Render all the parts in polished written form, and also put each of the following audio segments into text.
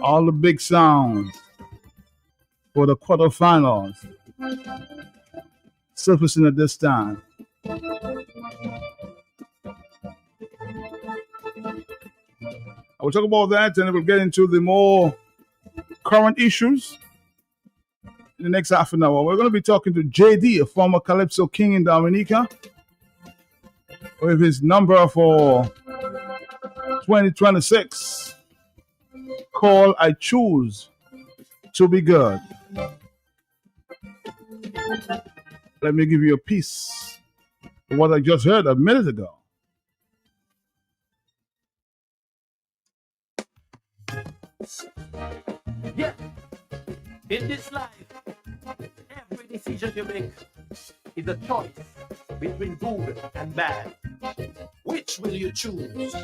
All the big sounds for the quarterfinals surfacing at this time. I will talk about that and we'll get into the more current issues in the next half an hour. We're going to be talking to JD, a former Calypso King in Dominica, with his number for 2026 called I Choose to Be Good. Let me give you a piece of what I just heard a minute ago. Yeah, in this life, every decision you make is a choice between good and bad. Which will you choose?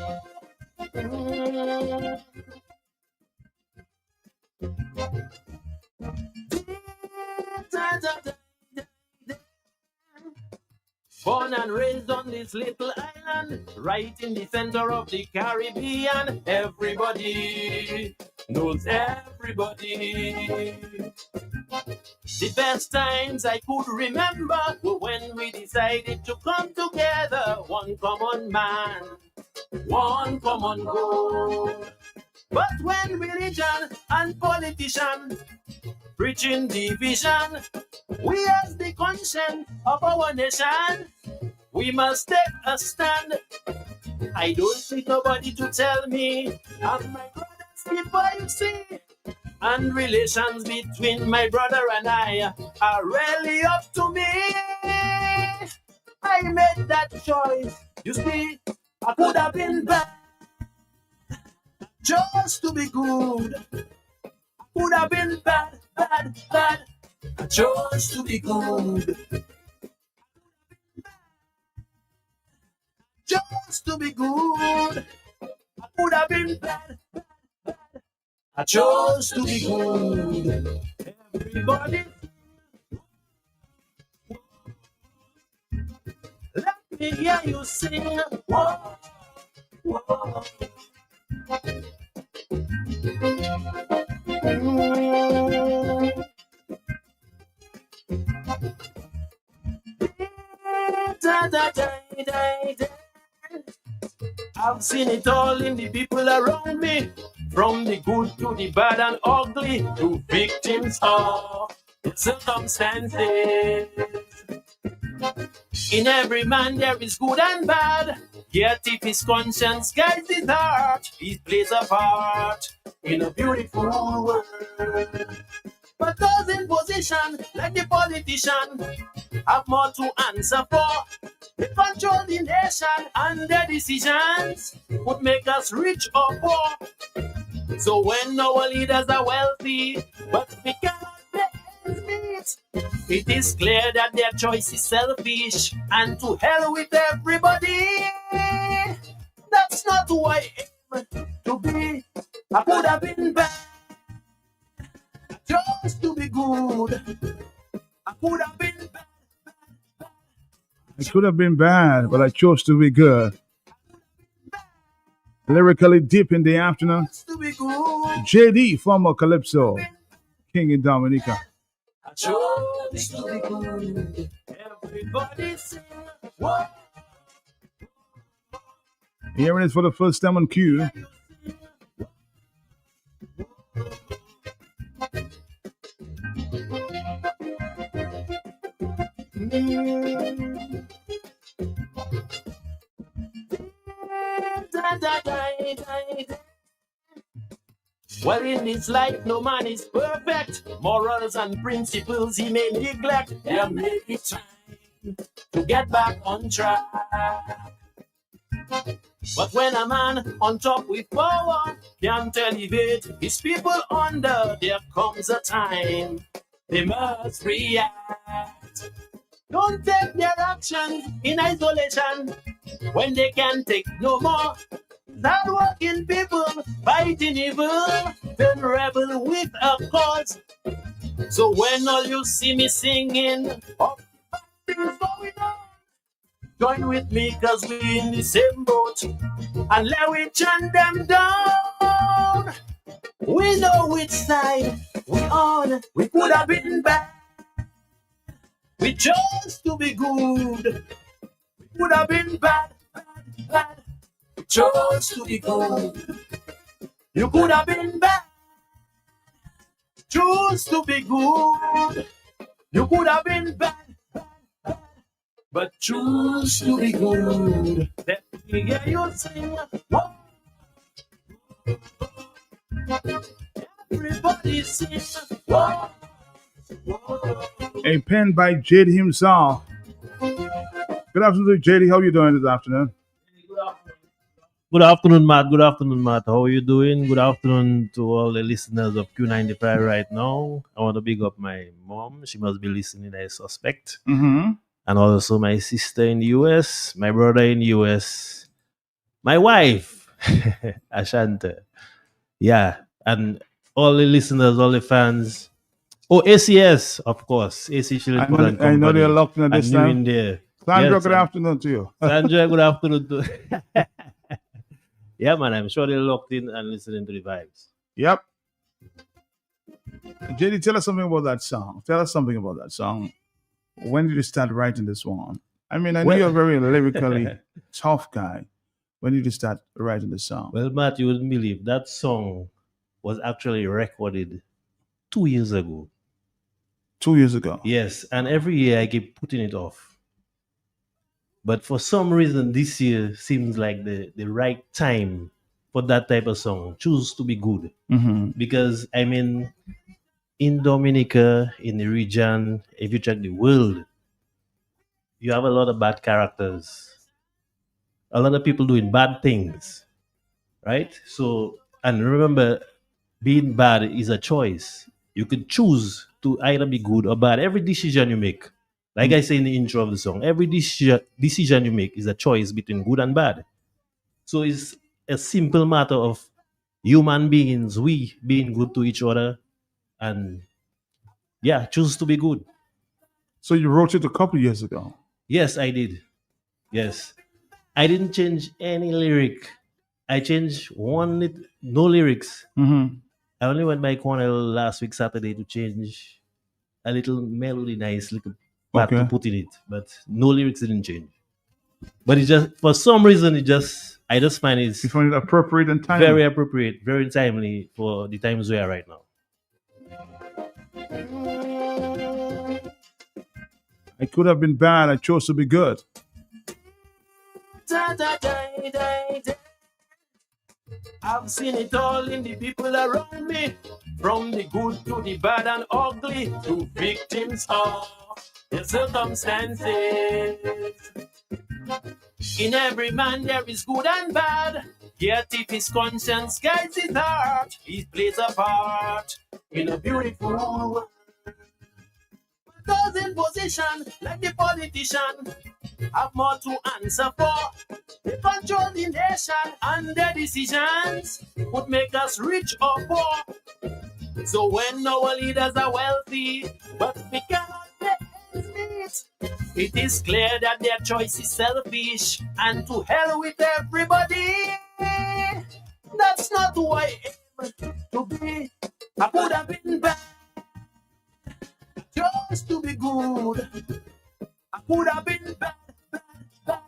Born and raised on this little island, right in the center of the Caribbean. Everybody knows everybody. The best times I could remember were when we decided to come together. One common man, one common goal. But when religion and politician preaching division, we as the conscience of our nation, we must take a stand. I don't need nobody to tell me I'm my brother's keeper, you see. And relations between my brother and I are really up to me. I made that choice, you see. I could have been bad just to be good. I could have been bad, bad, bad just to be good. Just to be good. I could have been bad, bad, bad. I chose to be good. Everybody, let me hear you sing. Whoa, whoa. Da, da, da, da, da. I've seen it all in the people around me, from the good to the bad and ugly, to victims of circumstances. In every man there is good and bad, yet if his conscience guides his heart, he plays a part in a beautiful world. But those in position, like the politician, have more to answer for. They control the nation and their decisions would make us rich or poor. So when our leaders are wealthy, but we cannot pay ends meet, it is clear that their choice is selfish, and to hell with everybody. That's not who I aim to be. I could have been bad just to be good. I could have been bad. It could have been bad, but I chose to be good. Lyrically deep in the afternoon. JD, former Calypso King in Dominica. I chose to be good. Everybody sing. What? Hearing it for the first time on cue. Well, in this life, no man is perfect. Morals and principles he may neglect. There may be time to get back on track. But when a man on top with power can't elevate his people under, there comes a time they must react. Don't take their actions in isolation when they can take no more. Hard-working people fighting evil, then rebel with a cause. So when all you see me singing, oh, things going on, join with me cause we in the same boat, and let we chant them down. We know which side we on. We could have been bad. We chose to be good. We could have been bad, bad, bad. We chose to be good. You could have been bad. Choose to be good. You could have been bad, bad, bad, but choose to be good. Let me hear you sing. Whoa. Everybody sing. Whoa. Whoa. A pen by JD himself. Good afternoon, JD. How are you doing this afternoon? Good afternoon, Matt. Good afternoon, Matt. How are you doing? Good afternoon to all the listeners of Q95 right now. I want to big up my mom. She must be listening, I suspect. Mm-hmm. And also my sister in the US, my brother in the US, my wife, Ashanta. Yeah. And all the listeners, all the fans. Oh, ACS, of course. AC Children I know they're Company. locked in at And this new time. in there. Sandra, Yes, good afternoon to you. Sandra, good afternoon to Yeah, man, I'm sure they're locked in and listening to the vibes. Yep. JD, tell us something about that song. Tell us something about that song. When did you start writing this one? I mean, I know Well- you're a very lyrically tough guy. When did you start writing the song? Well, Matt, you wouldn't believe that song was actually recorded 2 years ago. 2 years ago. Yes, and every year I keep putting it off. But for some reason, this year seems like the right time for that type of song. Choose to be good. Mm-hmm. Because, I mean, in Dominica, in the region, if you check the world, you have a lot of bad characters. A lot of people doing bad things, right? So, and remember, being bad is a choice. You could choose to either be good or bad. Every decision you make, like I say in the intro of the song, every decision you make is a choice between good and bad. So it's a simple matter of human beings, we being good to each other, and yeah, choose to be good. So you wrote it a couple years ago. Yes, I did. Yes. I didn't change any lyric. I changed no lyrics. Mm-hmm. I only went by Cornell last week Saturday to change a little melody, nice little part to Okay. put in it, but no lyrics didn't change. But it just for some reason I just find it's You found it appropriate and timely. very appropriate, very timely for the times we are right now. I could have been bad. I chose to be good. Da, da, da, da, da. I've seen it all in the people around me, from the good to the bad and ugly, to victims of the circumstances. In every man there is good and bad, yet if his conscience guides his heart, he plays a part in a beautiful world. Those in position, like the politician, have more to answer for. They control the nation, and their decisions would make us rich or poor. So when our leaders are wealthy, but we cannot pay ends meet, it is clear that their choice is selfish, and to hell with everybody. That's not who I aim to be. I could have been bad just to be good. I could have been bad, bad, bad,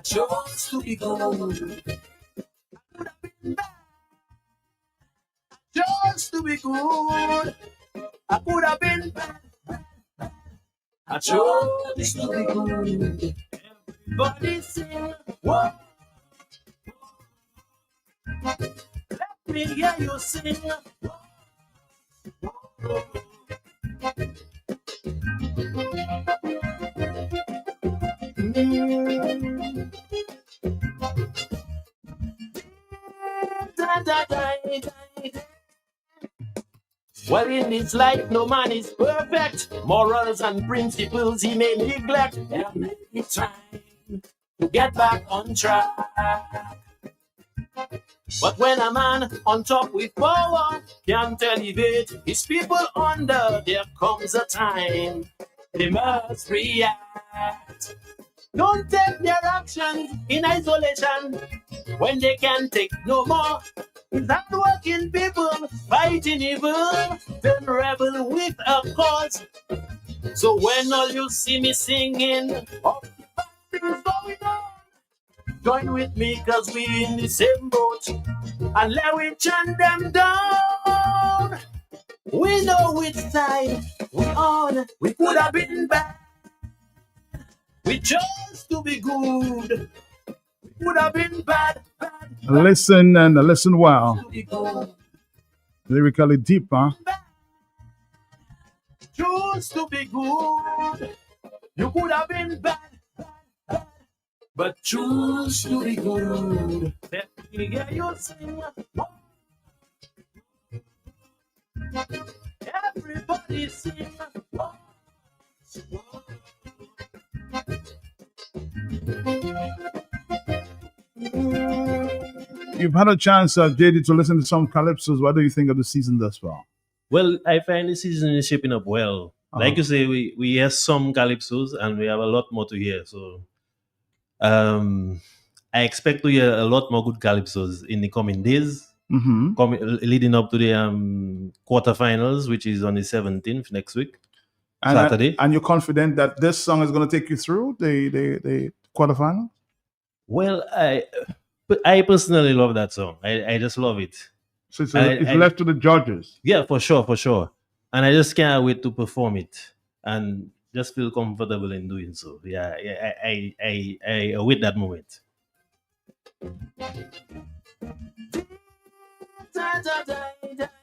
just to be good. I could have been bad, just to be good. I could have been bad, bad, bad, just to be good. Everybody sing, whoa. Let me hear you sing. Whoa. Da, da, da, da, da. Well, in this life, no man is perfect. Morals and principles he may neglect. There may be time to get back on track. But when a man on top with power can't elevate his people under, there comes a time they must react. Don't take their actions in isolation when they can take no more. It's hardworking people fighting evil, then rebel with a cause. So when all you see me singing, all the bad things going on, join with me cause we in the same boat, and let we chant them down. We know which side we on. We could have been bad, we chose to be good. We could have been bad, Listen and listen well. to be good. Lyrically deep, huh? Choose to be good. You could have been bad, but choose to be good. Let me hear you sing. Everybody sing. You've had a chance, JD, to listen to some calypsos. What do you think of the season thus far? Well, I find the season is shaping up well. Like you say, we hear some calypsos and we have a lot more to hear. So I expect to hear a lot more good calypsos in the coming days, leading up to the quarterfinals, which is on the 17th next week, Saturday. And you're confident that this song is going to take you through the quarterfinal? Well, I personally love that song. I just love it. So it's left to the judges. Yeah, for sure. And I just can't wait to perform it and just feel comfortable in doing so. Yeah, I await that moment.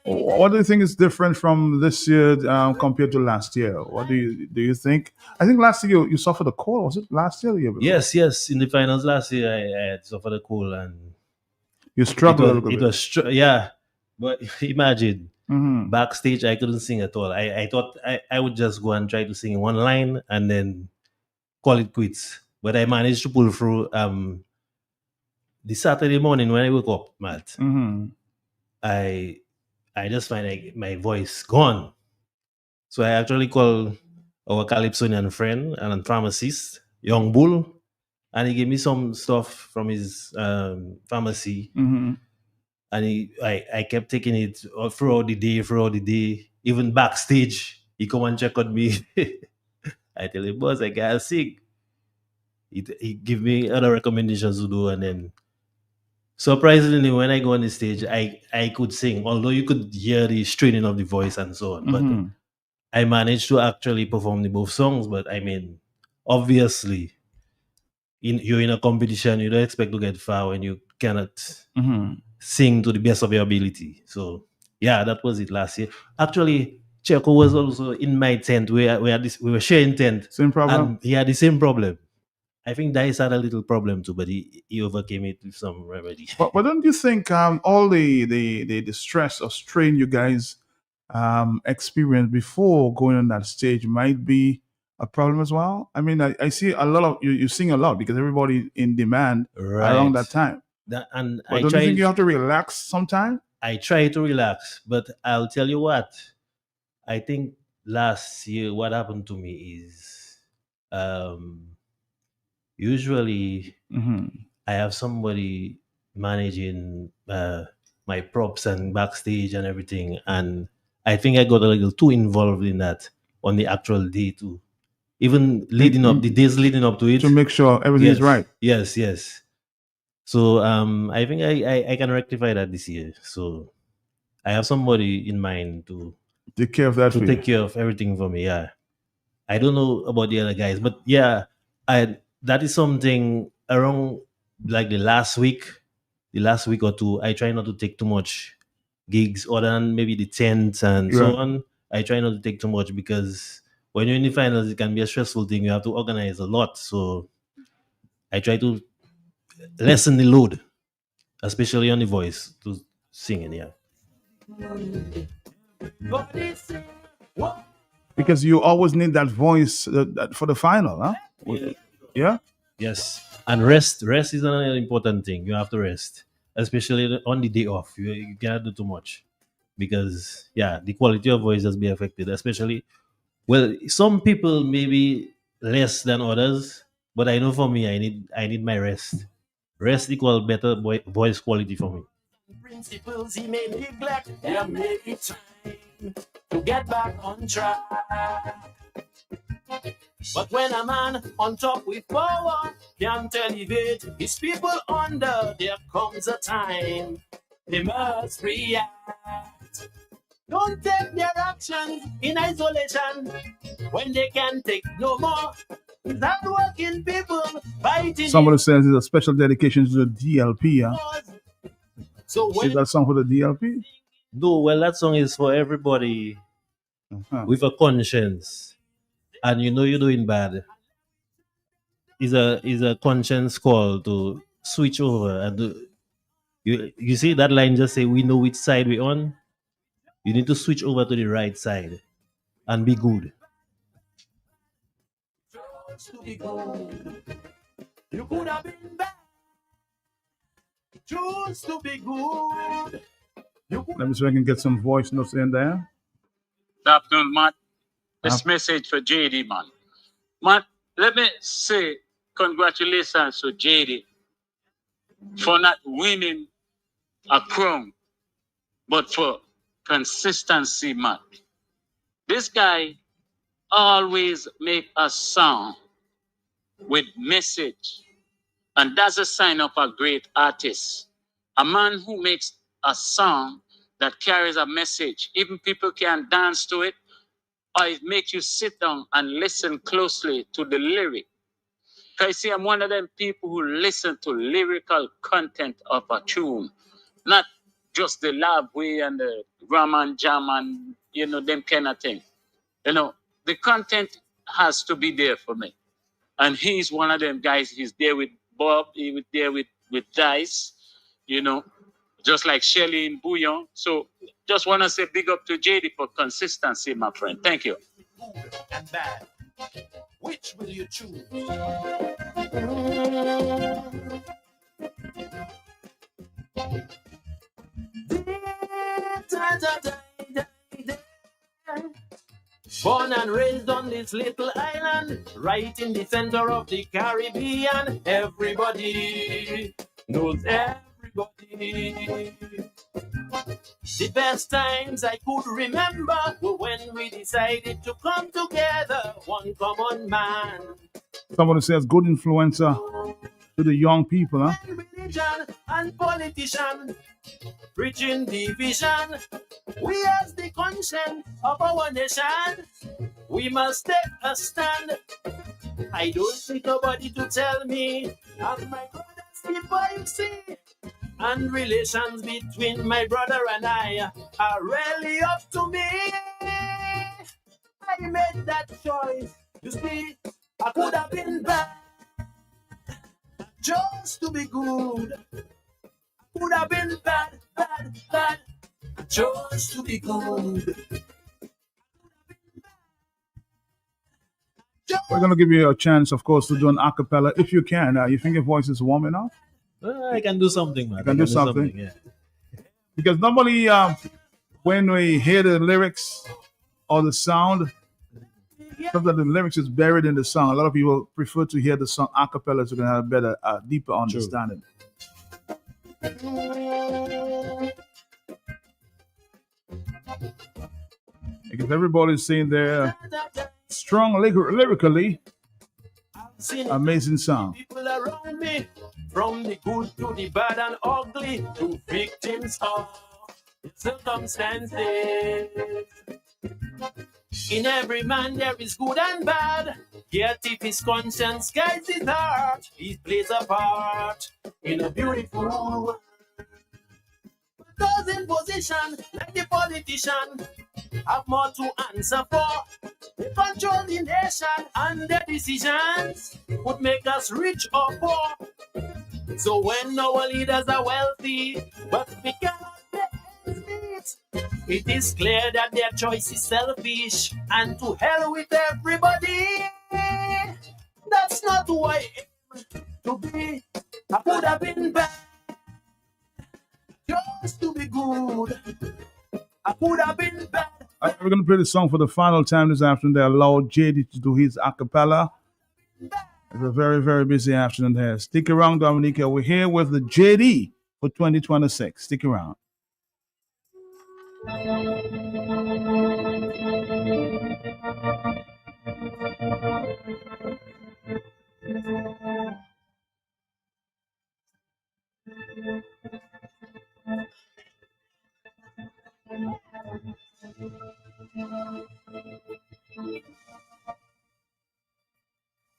What do you think is different from this year compared to last year? What do you think? I think last year you suffered a cold. Was it last year or the year before? Yes. In the finals last year, I had suffered a cold and you struggled a little bit. It was yeah, but imagine backstage I couldn't sing at all. I thought I would just go and try to sing one line and then call it quits. But I managed to pull through. The Saturday morning when I woke up, Matt, I just find like my voice gone. So I actually called our Calypsonian friend and pharmacist, Young Bull, and he gave me some stuff from his pharmacy. And I kept taking it throughout the day, even backstage. He come and check on me. I tell him, boss, I can't sing. He give me other recommendations to do, and then surprisingly, when I go on the stage, I could sing, although you could hear the straining of the voice and so on. But I managed to actually perform the both songs. But I mean, obviously, you're in a competition, you don't expect to get far when you cannot sing to the best of your ability. So yeah, that was it last year. Actually, Checo was also in my tent. We were sharing tent. Same problem. And he had the same problem. I think Dice had a little problem too, but he overcame it with some remedy. But don't you think all the stress or strain you guys experienced before going on that stage might be a problem as well? I mean, I see a lot of you sing a lot because everybody in demand around that time. But don't you think you have to relax sometime? I try to relax, but I'll tell you what. I think last year what happened to me is usually I have somebody managing my props and backstage and everything, and I think I got a little too involved in that on the actual day too. Even leading up, the days leading up to it, to make sure everything is right. Yes. So I think I can rectify that this year. So I have somebody in mind to take care of that. To take care of everything for me. Yeah, I don't know about the other guys, but yeah, that is something around like the last week or two. I try not to take too much gigs other than maybe the tents and so on. I try not to take too much because when you're in the finals, it can be a stressful thing. You have to organize a lot. So I try to lessen the load, especially on the voice to singing. Yeah. Because you always need that voice for the final, huh? Yeah. Yes, and rest is another important thing. You have to rest, especially on the day off. You cannot do too much because the quality of voice has been affected. Especially, well, some people maybe less than others, but I know for me, I need my rest. Rest equals better voice quality for me. Principles he may neglect, there may be time to get back on track. But when a man on top with power can't elevate his people under, there comes a time they must react. Don't take their actions in isolation when they can take no more. It's hardworking people fighting. Somebody says it's a special dedication to the DLP. So Is when that song for the DLP? No, well, that song is for everybody with a conscience, and you know you're doing bad. Is a conscience call to switch over and do, you see that line just say we know which side we're on. You need to switch over to the right side and be good. to be good, you could have been bad. Choose to be good. You could Let me see if I can get some voice notes in there. Good afternoon, Matt. This message for JD, man. Matt, let me say congratulations to JD for not winning a crown, but for consistency, Matt. This guy always make a song with message, and that's a sign of a great artist. A man who makes a song that carries a message. Even people can dance to it, or it makes you sit down and listen closely to the lyric. Because see, I'm one of them people who listen to lyrical content of a tune, not just the love way and the ram and jam and, them kind of thing. The content has to be there for me. And he's one of them guys. He's there with Bob, he was there with Dice, just like Shelly in Bouillon. So just want to say big up to JD for consistency, my friend. Thank you. good and bad. Which will you choose? Born and raised on this little island, right in the center of the Caribbean. Everybody knows everybody. The best times I could remember were when we decided to come together, one common man. Somebody says good influencer to the young people, huh? Religion and politician, preaching division. We as the conscience of our nation, we must take a stand. I don't need nobody to tell me, as my brothers keep you see. And relations between my brother and I are really up to me. I made that choice. You see, I could have been bad just to be good. I could have been bad, just to be good. We're going to give you a chance, of course, to do an a cappella if you can. You think your voice is warm enough? I can do something, man. You can do something. Yeah. Because normally when we hear the lyrics or the sound, sometimes the lyrics is buried in the song. A lot of people prefer to hear the song a cappella so they can have a better, deeper understanding. Because everybody's saying they're strong lyrically, amazing song. People around me, from the good to the bad and ugly, to victims of circumstances. In every man there is good and bad, yet if his conscience guides his heart, he plays a part in a beautiful world. Those in position, like the politician, have more to answer for. They control the nation, and their decisions would make us rich or poor. So when our leaders are wealthy, but we cannot pay ends meet, it is clear that their choice is selfish, and to hell with everybody. That's not who I aim to be. I could have been bad just to be good. I could have been bad. We're going to play the song for the final time this afternoon. They allowed JD to do his a cappella. It's a very, very busy afternoon here. Stick around, Dominica. We're here with the JD for 2026. Stick around.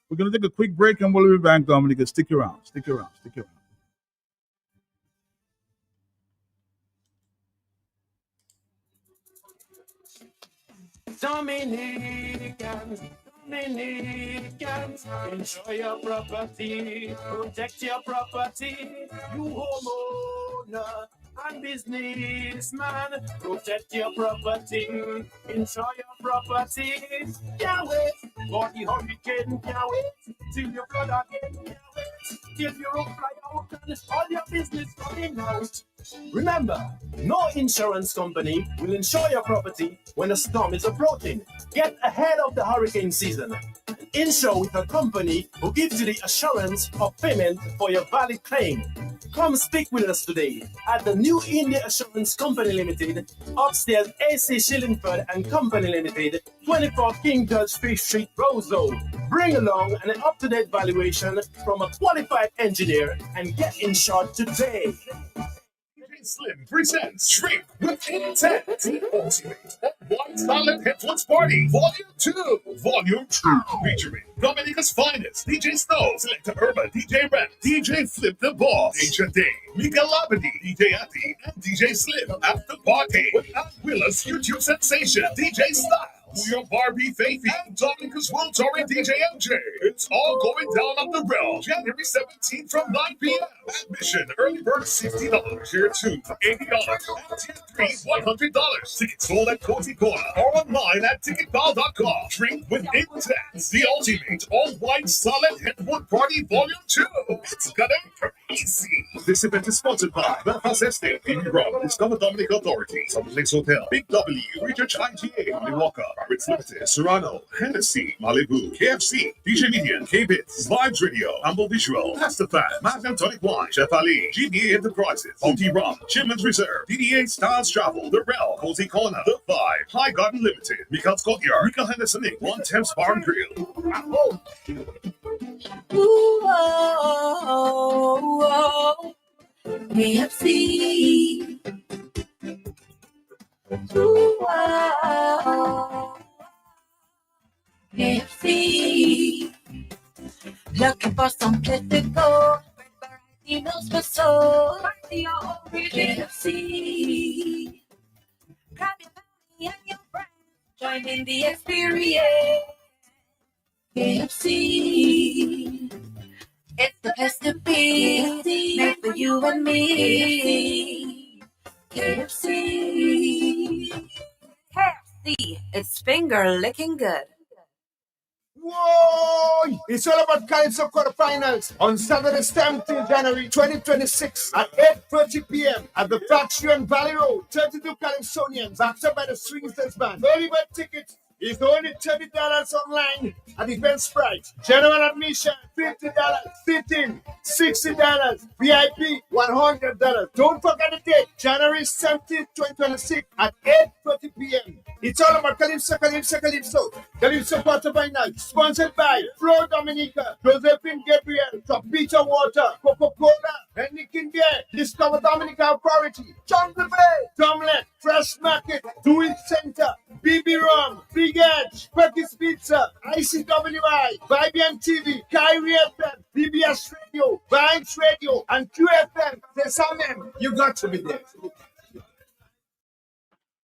We're going to take a quick break and we'll be back, Dominica. Stick around. Stick around. Stick around. Dominicans, enjoy your property, protect your property. You homeowner and businessman, protect your property, enjoy your property. Can't wait for the hurricane, can't wait till you flood again, can't wait till you fly out and all your business coming out. Remember, no insurance company will insure your property when a storm is approaching. Get ahead of the hurricane season. Insure with a company who gives you the assurance of payment for your valid claim. Come speak with us today at the New India Assurance Company Limited, upstairs AC Shillingford and Company Limited, 24 King George Street, Roseau. Bring along an up-to-date valuation from a qualified engineer and get insured today. Slim presents Drink with Intent, the ultimate one silent Headwoods Party, Volume 2. Volume 2, featuring Dominica's finest, DJ Snow, Selector Urban, DJ Ram, DJ Flip the Boss, DJ Day, Mika Labadi, DJ Ati, and DJ Slim. After party with Al Willis, YouTube sensation, DJ Style, your Barbie Faithy, and Dominica's World Touring DJ MJ. It's all going down at the Realm, January 17th from 9 p.m. Admission, early bird $60, tier 2 for $80, and tier 3 $100. Tickets sold at Cozy Corner or online at ticketball.com. Drink with Intent, the ultimate all-white solid Headwood Party Volume 2. It's gonna be crazy. This event is sponsored by Belfast Estate, PB Rob, Discover Dominica Authority, Southern Lakes Hotel, Big W, Research IGA, Molly Walker, Ritz Limited, Serrano, Hennessy, Malibu, KFC, DJ Median, K-Bits, Vibes Radio, Humble Visual, Master Fan, Magnum Tonic Wine, Chef Ali, GBA Enterprises, Funky Rum, Chipman's Reserve, DDA Styles Travel, The Realm, Cozy Corner, The Vibe, High Garden Limited, Mika's Courtyard, Mika Henderson Inc., One Temps Bar and Grill. Ooh, oh, KFC. Ooh, oh, KFC. Looking for some place to go. Variety meals for soul. KFC. Grab your family and your friends. Join in the experience. KFC. It's the place to be. Made for you and me. KFC. KFC. It's finger licking good. Whoa! It's all about Calypso quarterfinals on Saturday, 17th January 2026 at 8:30 p.m. at the Faction Valley Road. 32 Calypsonians backed up by the Swingsters Band. Early bird tickets is only $30 online at Eventbrite. General admission $50, sit-in $60, VIP $100. Don't forget the date, January 17th, 2026 at 8:30 p.m. It's all about Calypso, Calypso, Calypso. Calypso Quarter by Night, sponsored by Flo Dominica, Josephine Gabriel, Peter Water, Coca-Cola, Heineken Beer, Discover Dominica Authority, Jungle Bay, Tomlet, Fresh Market, Do It Center, BB Rum, Big Edge, Perkins Pizza, ICWI, Vibian TV, Kyrie FM, BBS Radio, Vibes Radio, and QFM. There's you got to be there.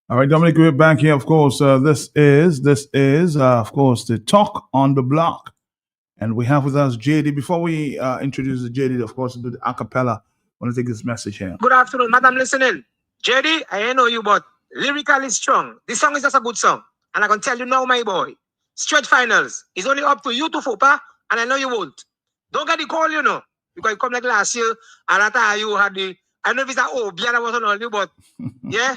All right, Dominic, we're back here. Of course, this is of course, the Talk on the Block. And we have with us JD. Before we introduce the JD, of course, do the acapella, I want to take this message here. Good afternoon, madam listening. JD, I ain't know you, but lyrically strong. This song is just a good song. And I can tell you now, my boy, straight finals is only up to you to FOPA, and I know you won't. Don't get the call, you know, because you come like last year, and that time you had the, I know if it's a Biana wasn't on you, but yeah.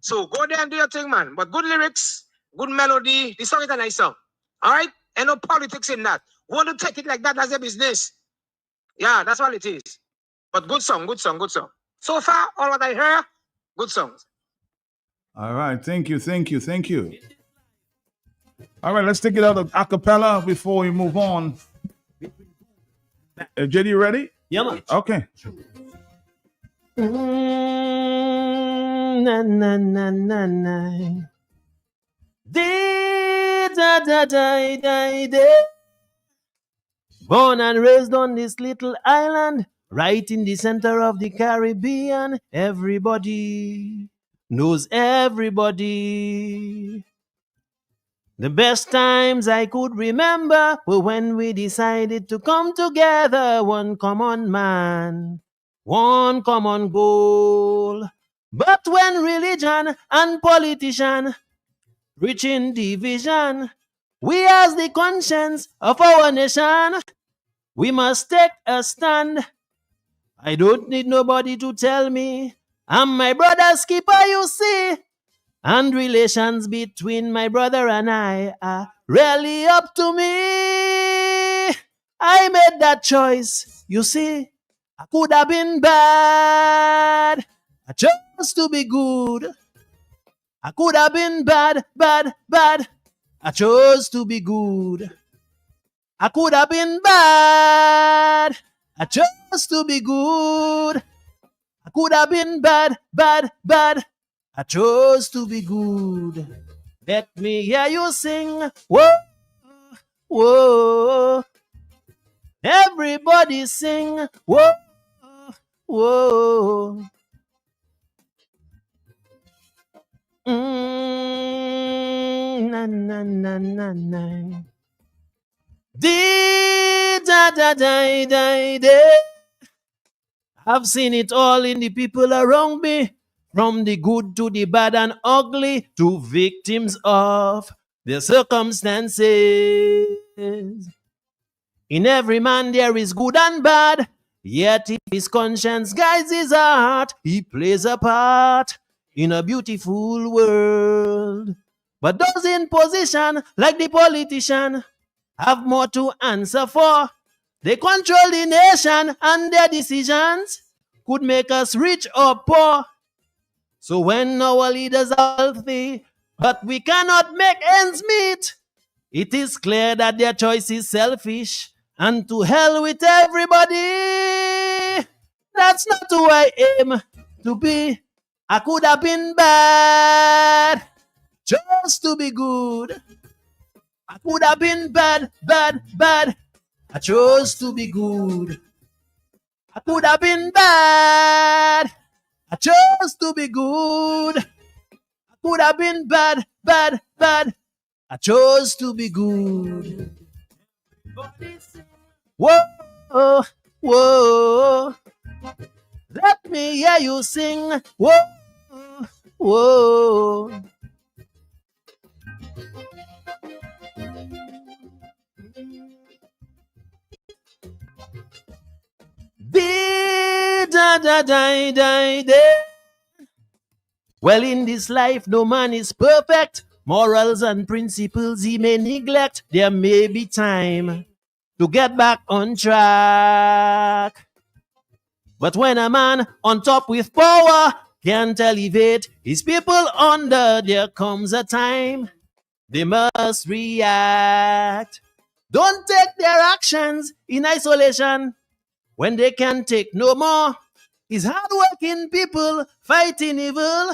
So go there and do your thing, man. But good lyrics, good melody. This song is a nice song. All right? And no politics in that. Want to take it like that as a business. Yeah, that's what it is. But good song, good song, good song. So far, all what I hear, good songs. All right. Thank you. All right, let's take it out of acapella before we move on. JD, you ready? Yeah, man. Okay. Na na na na na. Dee, da da da da da. Born and raised on this little island, right in the center of the Caribbean. Everybody knows everybody. The best times I could remember were when we decided to come together, one common man, one common goal. But when religion and politician reaching division, we as the conscience of our nation, we must take a stand. I don't need nobody to tell me I'm my brother's keeper, you see. And relations between my brother and I are really up to me. I made that choice, you see. I could have been bad. I chose to be good. I could have been bad. I chose to be good. I could have been bad. I chose to be good. I could have been bad. I chose to be good. Let me hear you sing. Whoa, whoa. Everybody sing. Whoa, whoa. Na na na na na. Dee da da da da da. I've seen it all in the people around me. From the good to the bad and ugly, to victims of their circumstances. In every man there is good and bad, yet if his conscience guides his heart, he plays a part in a beautiful world. But those in position, like the politician, have more to answer for. They control the nation and their decisions could make us rich or poor. So when our leaders are healthy, but we cannot make ends meet, it is clear that their choice is selfish, and to hell with everybody. That's not who I aim to be. I could have been bad, just to be good. I could have been bad. I chose to be good. I could have been bad. I chose to be good. I could have been bad. I chose to be good. Whoa, whoa. Let me hear you sing. Whoa, whoa. Da da da da da. Well, in this life, no man is perfect. Morals and principles he may neglect. There may be time to get back on track. But when a man on top with power can't elevate his people under, there comes a time they must react. Don't take their actions in isolation when they can take no more. It's hardworking people fighting evil,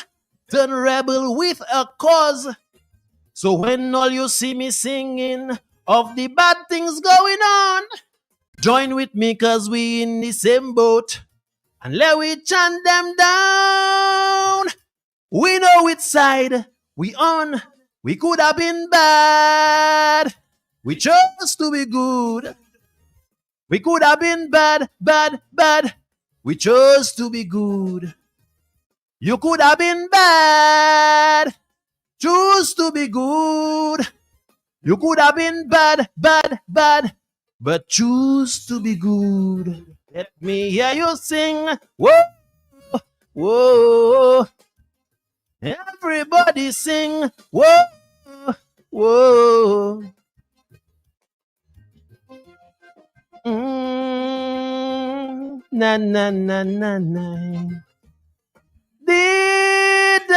turn rebel with a cause. So when all you see me singing of the bad things going on, join with me cause we in the same boat, and let we chant them down. We know which side we on. We could have been bad. We chose to be good. We could have been bad. We chose to be good. You could have been bad. Choose to be good. You could have been bad. But choose to be good. Let me hear you sing. Whoa, whoa. Everybody sing. Whoa, whoa. Na na na na na. It's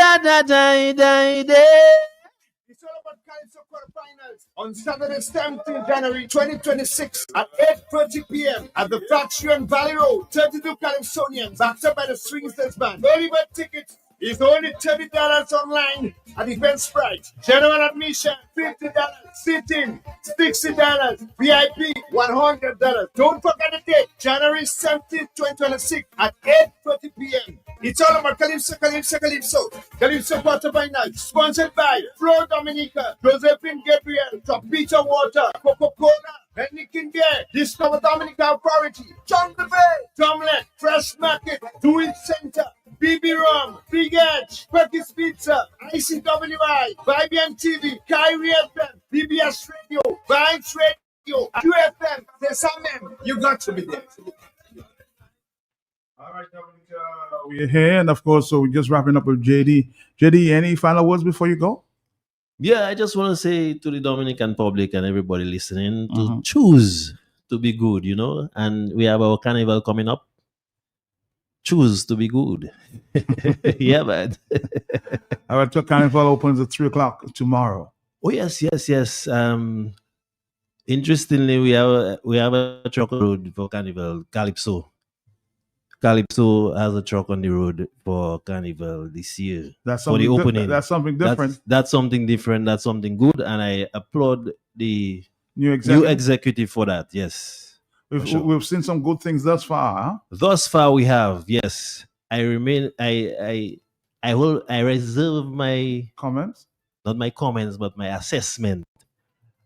all about Calypso quarterfinals on Saturday, 17th January 2026 at 8:30 p.m. at the Faction Valley Road. 32 Calypsonians backed up by the Swingsters Band. Early bird tickets is only $30 online at Eventbrite. General admission $50. Sitting $60. VIP $100. Don't forget the date, January 17th, 2026 at 8:30 p.m. It's all about Calypso, Calypso, Calypso. Calypso quarterfinals sponsored by Flo Dominica, Josephine Gabriel, Tropita Water, Coca-Cola, Heineken Beer, Discover Dominica Authority, John Buffet, Tomlet, Fresh Market, Do It Center, BB Rum, Big Edge, Perkins Pizza, ICWI, Vibian TV, Kyrie FM, BBS Radio, Vibes Radio, QFM, Desamem. You got to be there. All right, we're here, and of course, so we're just wrapping up with JD. JD, any final words before you go? Yeah, I just want to say to the Dominican public and everybody listening to choose to be good, you know. And we have our carnival coming up. Choose to be good. Yeah, man. All right, so carnival opens at 3:00 tomorrow. Oh yes. Interestingly, we have a truck on the road for carnival, Calypso. Calypso has a truck on the road for carnival this year. That's for the something. opening. That's something different. That's something different. That's something good, and I applaud the New new executive for that. Yes, We've, for sure. we've seen some good things thus far. Huh? Thus far, we have. Yes, I reserve my Comments? not my comments, but my assessment.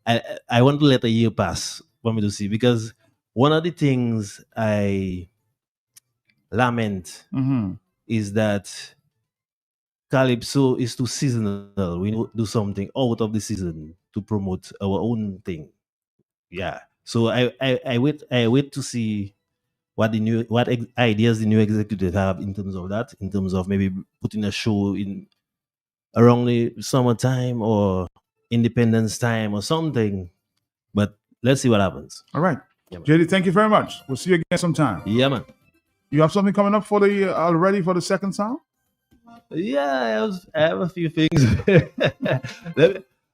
I want to let a year pass for me to see, because one of the things I lament is that Calypso is too seasonal. We need to do something out of the season to promote our own thing. Yeah. So I wait to see what ideas the new executive have in terms of that, in terms of maybe putting a show in around the summertime or Independence time or something. But let's see what happens. All right. Yeah, man. JD, thank you very much. We'll see you again sometime. Yeah, man. You have something coming up for the already for the second sound? Yeah, I have a few things.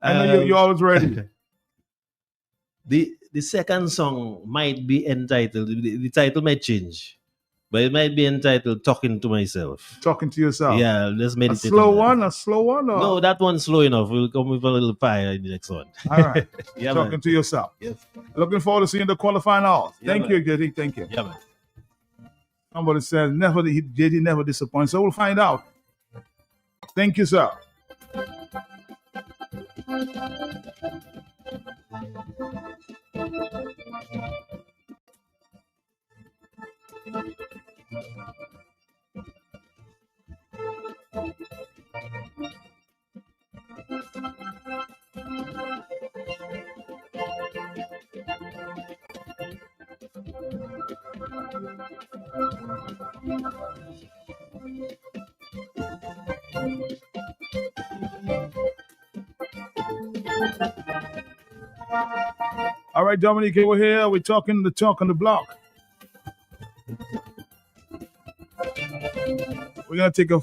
I know you're always ready. The second song might be entitled, the title might change, but it might be entitled Talking to Myself. Talking to yourself. Yeah, let's A meditate. slow on that. one? A slow one? Or? No, that one's slow enough. We'll come with a little fire in the next one. All right. Yeah, Talking man. to yourself. Yes. Looking forward to seeing the quarterfinals. Yeah, Thank man. you, JD. Thank you. Yeah, man. Somebody said JD never disappoints. So we'll find out. Thank you, sir. All right, Dominique, we're here. We're talking the talk on the block. We're going to take a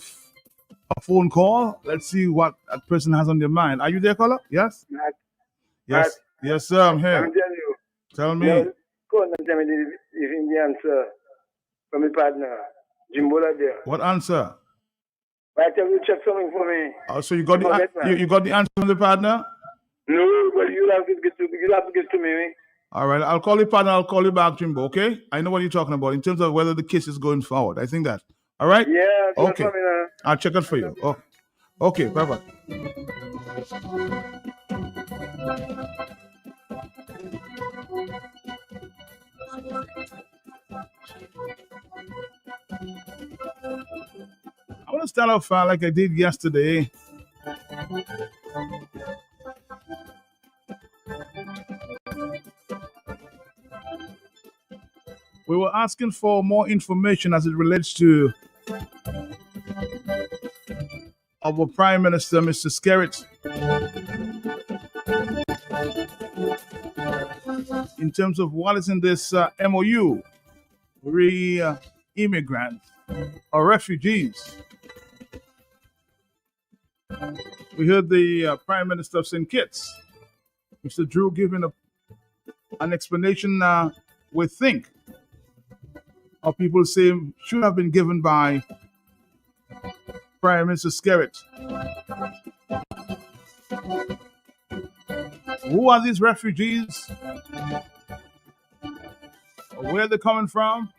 phone call. Let's see what that person has on their mind. Are you there, caller? Yes? Matt, Yes. Yes, sir. I'm I'm here. telling you. Tell me. Go and tell me the answer from my partner, Jimbo there. What answer? But I tell you, check something for me. Oh, so you got you got the answer from the partner? No, but you have to get to me. All right. I'll call you partner. I'll call you back, Jimbo. Okay? I know what you're talking about in terms of whether the case is going forward. I think that. All right? Yeah, do it Okay. for me now. I'll check it for you. Oh, okay. Bye-bye. I want to start off like I did yesterday. We were asking for more information as it relates to our Prime Minister, Mr. Skerritt, in terms of what is in this MOU, immigrants or refugees We heard the Prime Minister of St. Kitts, Mr. Drew, giving an explanation we think, or people say should have been given by Prime Minister Skerrit. Who are these refugees? Where are they coming from?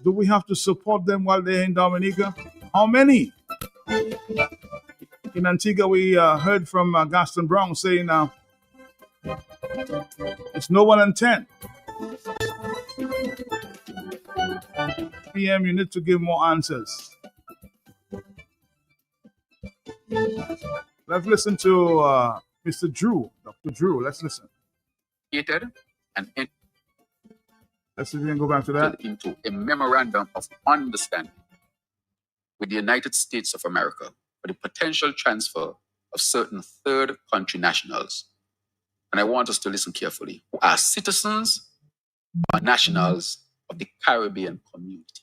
Do we have to support them while they're in Dominica? How many? In Antigua, we heard from Gaston Brown saying it's no one in 10. PM, you need to give more answers. Let's listen to Mr. Drew, Dr. Drew. Let's listen. And Let's see if we can go back to that. into a memorandum of understanding with the United States of America for the potential transfer of certain third country nationals. And I want us to listen carefully, who are citizens or nationals of the Caribbean community.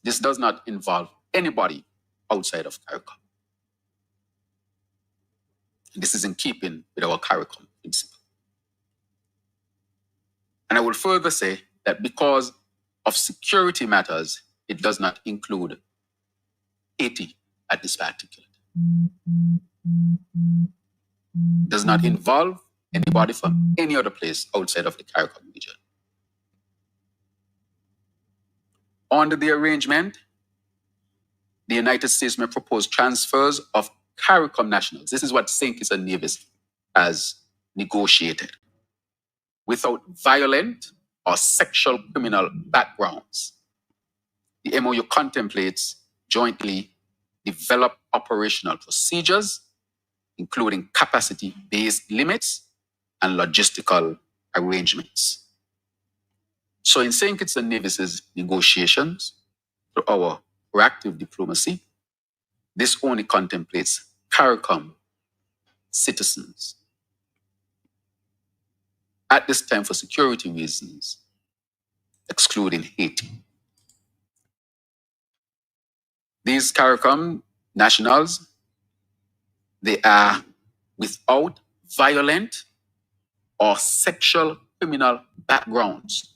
This does not involve anybody outside of CARICOM. This is in keeping with our CARICOM principle. And I will further say that because of security matters, it does not include Haiti at this particular time. Does not involve anybody from any other place outside of the CARICOM region. Under the arrangement, the United States may propose transfers of CARICOM nationals. This is what St. Kitts and Nevis has negotiated, without violent or sexual criminal backgrounds. The MOU contemplates jointly develop operational procedures, including capacity-based limits and logistical arrangements. So in St. Kitts and Nevis's negotiations, through our proactive diplomacy, this only contemplates CARICOM citizens. At this time, for security reasons, excluding Haiti. These CARICOM nationals, they are without violent or sexual criminal backgrounds.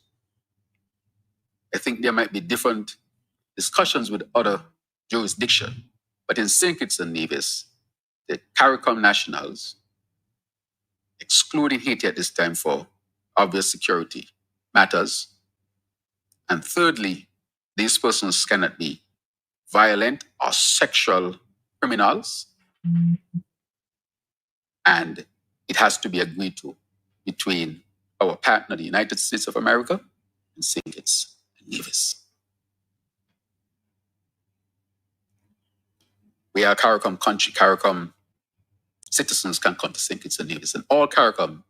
I think there might be different discussions with other jurisdictions, but in St. Kitts and Nevis, the CARICOM nationals, excluding Haiti at this time for obvious security matters. And thirdly, these persons cannot be violent or sexual criminals. And it has to be agreed to between our partner, the United States of America, and St. Kitts and Nevis. We are a CARICOM country. CARICOM citizens can come to St. Kitts and Nevis. And all CARICOM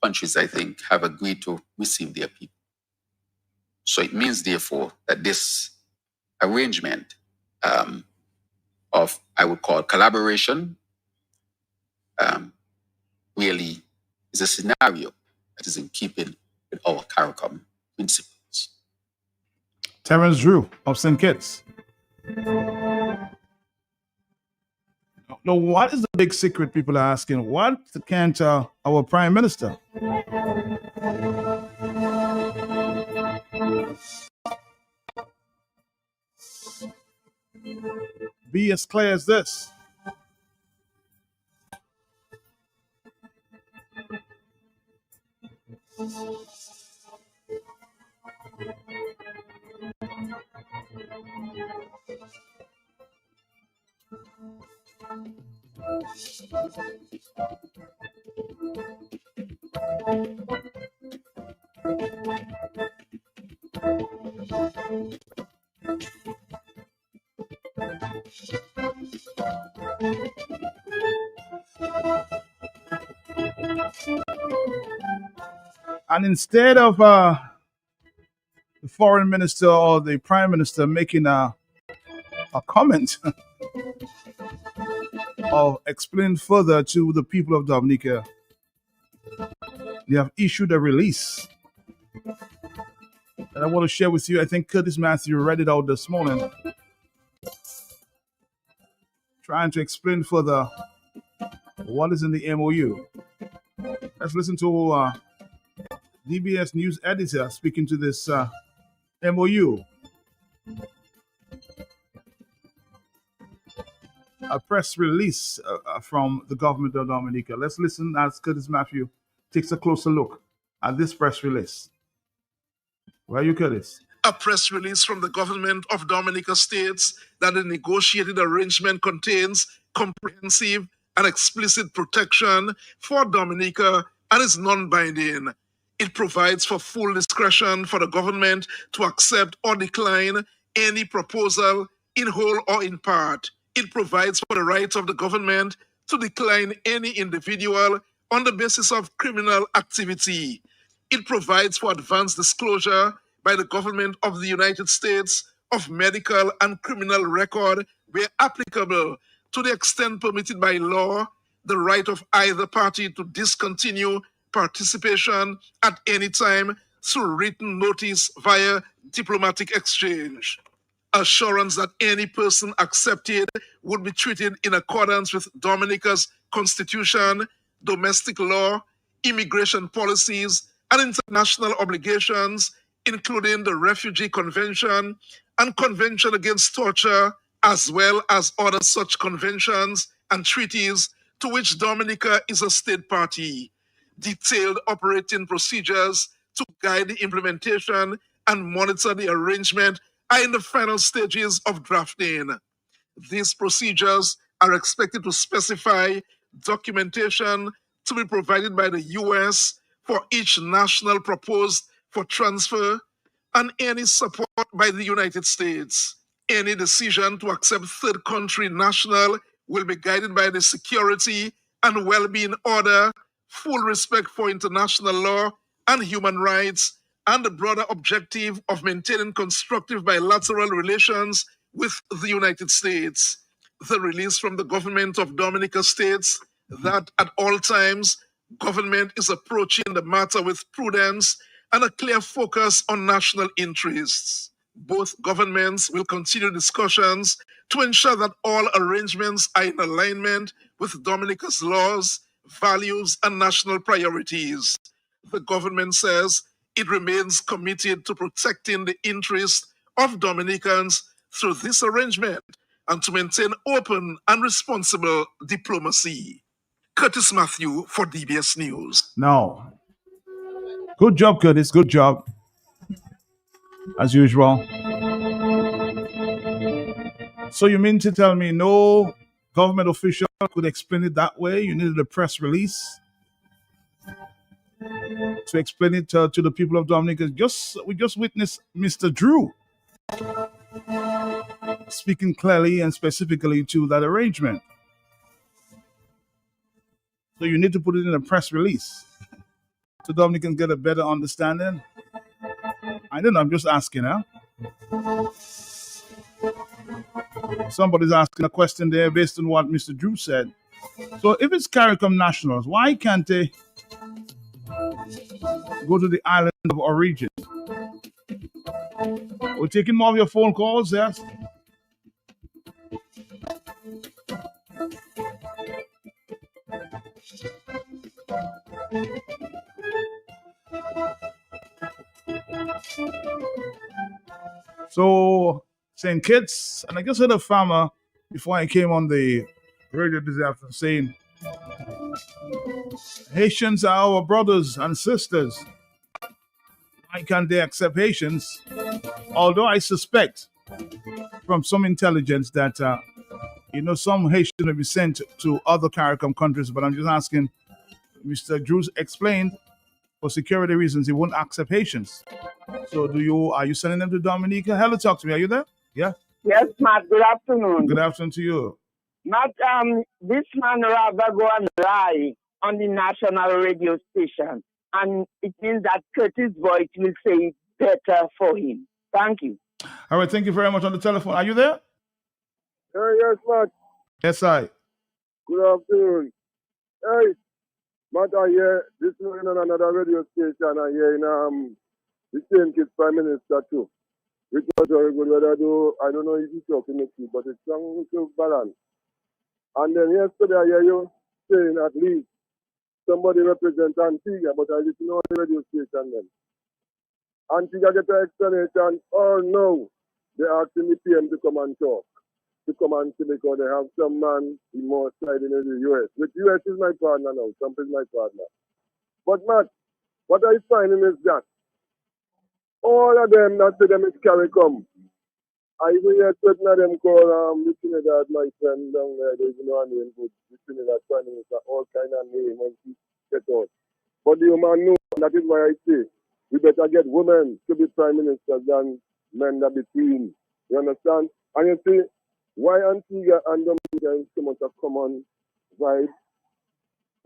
countries, I think, have agreed to receive their people. So it means, therefore, that this arrangement of, I would call, collaboration, really is a scenario that is in keeping with our CARICOM principles. Terence Drew of St. Kitts. Now, what is the big secret people are asking? What can't our Prime Minister? Be as clear as this. And instead of the foreign minister or the prime minister making a comment or explain further to the people of Dominica, they have issued a release that I want to share with you. I think Curtis Matthew read it out this morning, trying to explain further what is in the MOU. Let's listen to DBS News editor speaking to this MOU. A press release from the government of Dominica. Let's listen as Curtis Matthew takes a closer look at this press release. Where are you, Curtis? A press release from the government of Dominica states that the negotiated arrangement contains comprehensive and explicit protection for Dominica and is non-binding. It provides for full discretion for the government to accept or decline any proposal in whole or in part. It provides for the right of the government to decline any individual on the basis of criminal activity. It provides for advanced disclosure by the government of the United States of medical and criminal record where applicable, to the extent permitted by law, the right of either party to discontinue participation at any time through written notice via diplomatic exchange. Assurance that any person accepted would be treated in accordance with Dominica's constitution, domestic law, immigration policies, and international obligations, including the Refugee Convention and Convention Against Torture, as well as other such conventions and treaties to which Dominica is a state party. Detailed operating procedures to guide the implementation and monitor the arrangement are in the final stages of drafting. These procedures are expected to specify documentation to be provided by the U.S. for each national proposed for transfer and any support by the United States. Any decision to accept third country national will be guided by the security and well-being order, full respect for international law and human rights, and the broader objective of maintaining constructive bilateral relations with the United States. The release from the government of Dominica states that at all times, government is approaching the matter with prudence and a clear focus on national interests. Both governments will continue discussions to ensure that all arrangements are in alignment with Dominica's laws, values, and national priorities. The government says it remains committed to protecting the interests of Dominicans through this arrangement and to maintain open and responsible diplomacy. Curtis Matthew for DBS News. Now, good job, Curtis. Good job. As usual. So you mean to tell me no government official could explain it that way? You needed a press release to explain it to the people of Dominica. We just witnessed Mr. Drew speaking clearly and specifically to that arrangement. So you need to put it in a press release so Dominicans get a better understanding. I don't know, I'm just asking, huh? Somebody's asking a question there based on what Mr. Drew said. So if it's CARICOM nationals, why can't they go to the island of origin? We're taking more of your phone calls, yes? So, St. Kitts, and I just heard a farmer before I came on the radio this afternoon saying, Haitians are our brothers and sisters. Why can't they accept Haitians? Although I suspect from some intelligence that, some Haitians will be sent to other CARICOM countries, but I'm just asking, Mr. Drews explained, for security reasons, he won't accept Haitians. So are you sending them to Dominica? Hello, talk to me. Are you there? Yeah? Yes, Matt. Good afternoon. Good afternoon to you. Matt, this man rather go and lie on the national radio station. And it means that Curtis Voice will say better for him. Thank you. All right, thank you very much on the telephone. Are you there? Yes, Matt. Yes, I. Good afternoon. Hey, Matt, I hear this morning on another radio station. I hear The same kid Prime Minister too. Which was very good. Whether I don't know if you talk in the key, but it's some balance. And then yesterday I hear you saying at least somebody represents Antigua, but I didn't know the radio station then. Antigua get an explanation, oh no, they're asking the PM to come and talk. To come and see because they have some man in more side in the US. Which US is my partner now, Trump is my partner. But Matt, what I finding is that all of them that say them is CARICOM. I even hear certain of them call the Trinidad, my friend down there, there's no name, but the Trinidad Prime Minister, all kind of name when she get out. But the woman knows, that is why I say, we better get women to be Prime Ministers than men that be queen. You understand? And you see, why Antigua and Dominica is so much a common vibe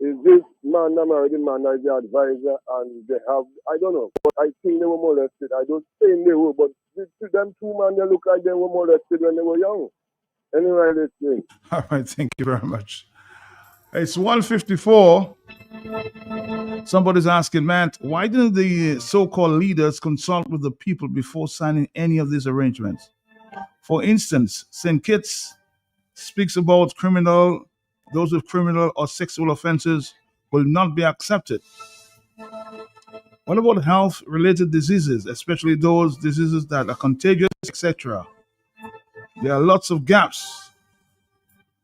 is this man that married the man as the advisor and they have, I don't know, but I think they were molested. I don't say they were, but them two men, they look like they were molested when they were young. Anyway, let's see. All right, thank you very much. It's 1:54. Somebody's asking, Matt, why didn't the so-called leaders consult with the people before signing any of these arrangements? For instance, St. Kitts speaks about those with criminal or sexual offenses will not be accepted. What about health-related diseases, especially those diseases that are contagious, etc.? There are lots of gaps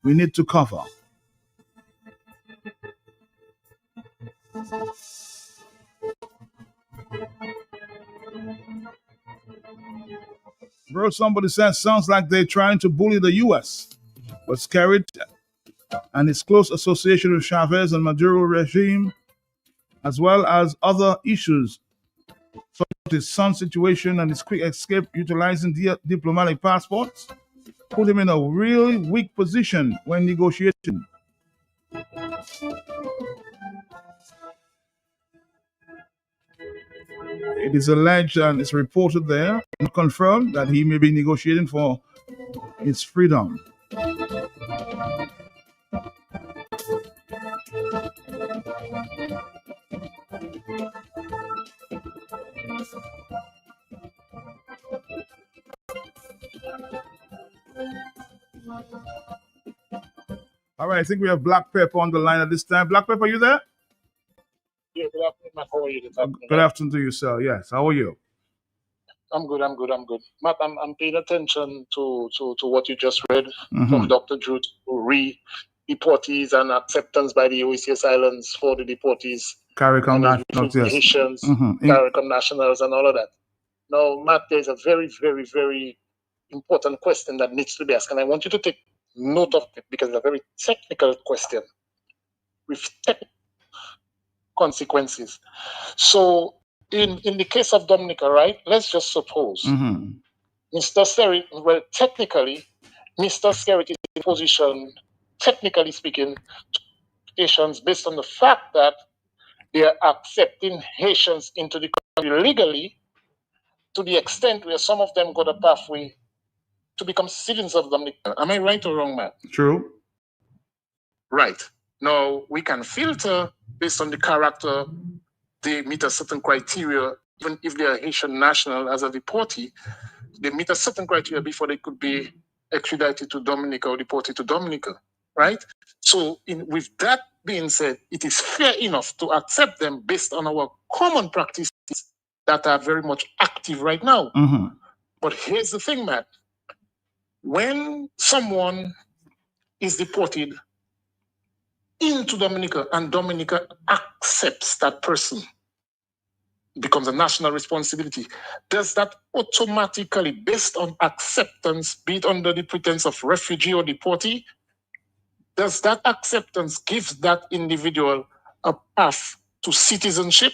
we need to cover. Bro, somebody says, sounds like they're trying to bully the U.S. But Skerrit and its close association with Chavez and Maduro regime, as well as other issues, such as his son's situation and his quick escape utilizing diplomatic passports, put him in a really weak position when negotiating. It is alleged and it's reported there, and confirmed, that he may be negotiating for his freedom. All right, I think we have Black Pepper on the line at this time. Black Pepper, you there? Yeah, good afternoon, Matt. How are you this afternoon? Good afternoon to you, sir. Yes, how are you? I'm good. Matt, I'm paying attention to what you just read from Dr. Drew to deportees and acceptance by the OECS Islands for the deportees. CARICOM nationals, yes. Haitians, CARICOM nationals and all of that. Now, Matt, there's a very, very, very important question that needs to be asked, and I want you to take note of it because it's a very technical question with technical consequences. So, in the case of Dominica, right, let's just suppose Mr. Skerrit, well, technically, Mr. Skerrit is in position, technically speaking, Haitians based on the fact that they are accepting Haitians into the country legally to the extent where some of them got a pathway to become citizens of Dominica. Am I right or wrong, Matt? True. Right. Now, we can filter based on the character. They meet a certain criteria, even if they are Haitian national as a deportee, they meet a certain criteria before they could be extradited to Dominica or deported to Dominica, right? So with that being said, it is fair enough to accept them based on our common practices that are very much active right now. But here's the thing, Matt. When someone is deported into Dominica and Dominica accepts that person, it becomes a national responsibility. Does that automatically, based on acceptance, be it under the pretense of refugee or deportee, does that acceptance give that individual a path to citizenship?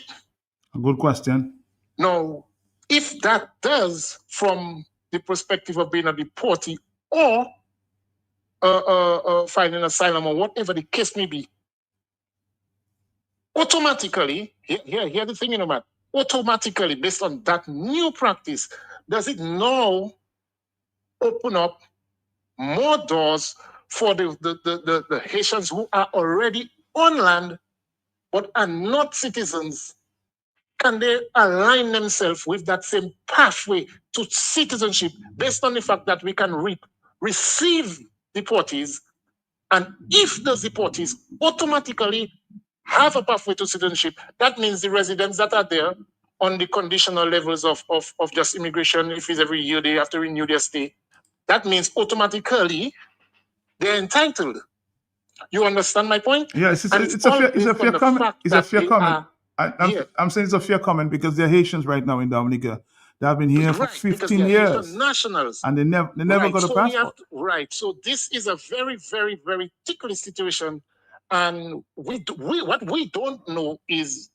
A good question. Now, if that does, from the perspective of being a deportee or finding asylum or whatever the case may be, automatically, here's the thing, you know, Matt, automatically, based on that new practice, does it now open up more doors for the Haitians who are already on land but are not citizens can they align themselves with that same pathway to citizenship based on the fact that we can receive deportees, and if those deportees automatically have a pathway to citizenship, that means the residents that are there on the conditional levels of just immigration, if it's every year they have to renew their stay, that means automatically they're entitled. You understand my point? Yes, it's a fair comment. It's a fair comment. I'm saying it's a fair comment because they're Haitians right now in Dominica. They have been here for 15 years. Nationals. And they never got a passport. So this is a very, very, very ticklish situation. And what we don't know is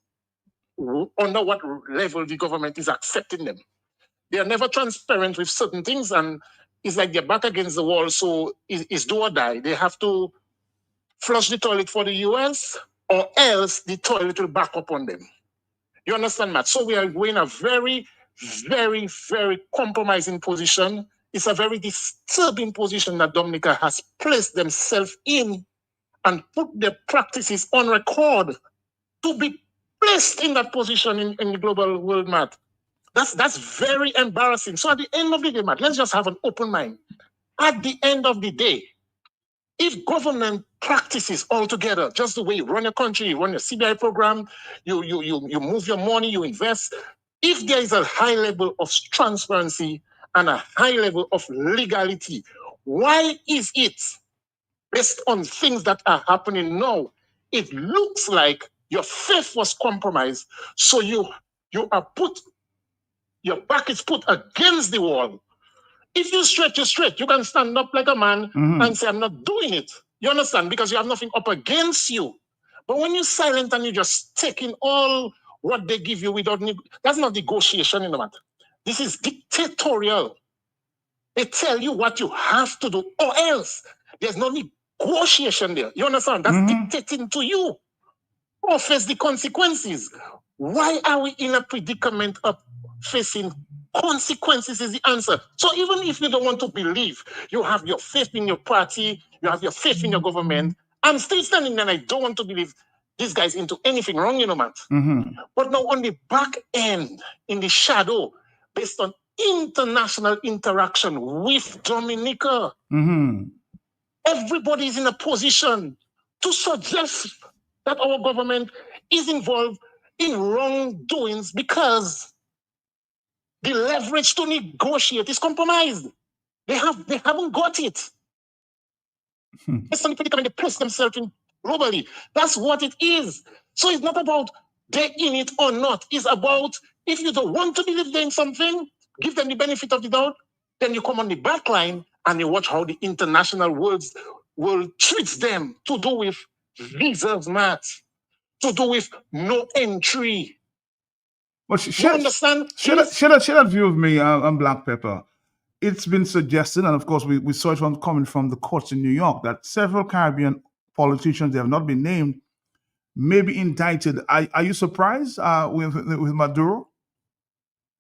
under what level the government is accepting them. They are never transparent with certain things, and it's like they're back against the wall. So it's do or die. They have to flush the toilet for the US, or else the toilet will back up on them. You understand, Matt? So we are in a very, very, very compromising position. It's a very disturbing position that Dominica has placed themselves in and put their practices on record to be placed in that position in the global world, Matt. That's very embarrassing. So at the end of the day, Matt, let's just have an open mind. At the end of the day, if government practices altogether, just the way you run your country, you run your CBI program, you move your money, you invest, if there is a high level of transparency and a high level of legality, why is it, based on things that are happening now, it looks like your faith was compromised, so you are put, your back is put against the wall. If you stretch, you're straight. You can stand up like a man and say, I'm not doing it. You understand? Because you have nothing up against you. But when you're silent and you're just taking all what they give you without, that's not negotiation in the matter. This is dictatorial. They tell you what you have to do, or else there's no negotiation there. You understand? That's dictating to you. Or face the consequences. Why are we in a predicament of facing consequences is the answer. So even if you don't want to believe, you have your faith in your party, you have your faith in your government, I'm still standing there and I don't want to believe this guy's into anything wrong, you know, Matt. But now on the back end, in the shadow, based on international interaction with Dominica, everybody is in a position to suggest that our government is involved in wrongdoings because the leverage to negotiate is compromised. They haven't got it. It's only predicament they place themselves in globally. That's what it is. So it's not about they're in it or not. It's about if you don't want to believe they're in something, give them the benefit of the doubt, then you come on the back line and you watch how the international world treats them to do with visas, Matt, to do with no entry. Well, share that view of me on Black Pepper. It's been suggested, and of course we saw it coming from the courts in New York, that several Caribbean politicians, they have not been named, may be indicted. Are you surprised with Maduro?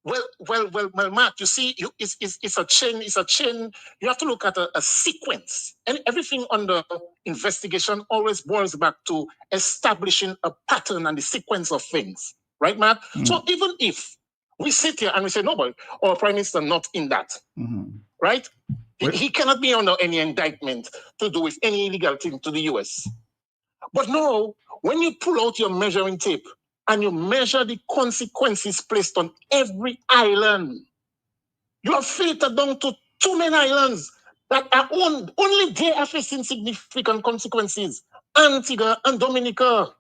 Well, Mark, you see, it's a chain. It's a chain. You have to look at a sequence, and everything under investigation always boils back to establishing a pattern and the sequence of things. Right, Matt? So even if we sit here and we say, no, boy, our prime minister not in that, right? He cannot be under any indictment to do with any illegal thing to the US. But no, when you pull out your measuring tape and you measure the consequences placed on every island, you have filtered down to too many islands that are only they are facing significant consequences. Antigua and Dominica.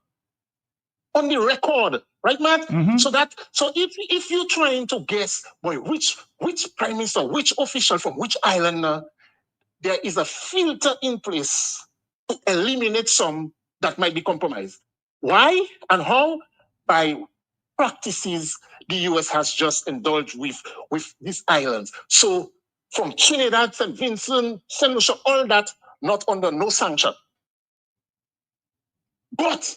On the record, right, Matt? So if you're trying to guess, boy, which prime minister, which official from which island, there is a filter in place to eliminate some that might be compromised. Why and how? By practices the US has just indulged with these islands. So from Trinidad, St. Vincent, St. Lucia, all that, not under no sanction. But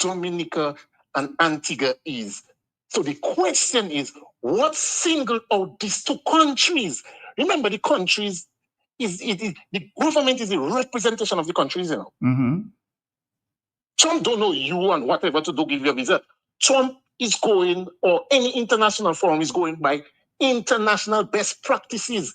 Dominica and Antigua is. So the question is, what singled out these two countries? Remember, the countries the government is the representation of the countries, you know. Trump don't know you and whatever to do give you a visa. Trump is going, or any international forum is going by international best practices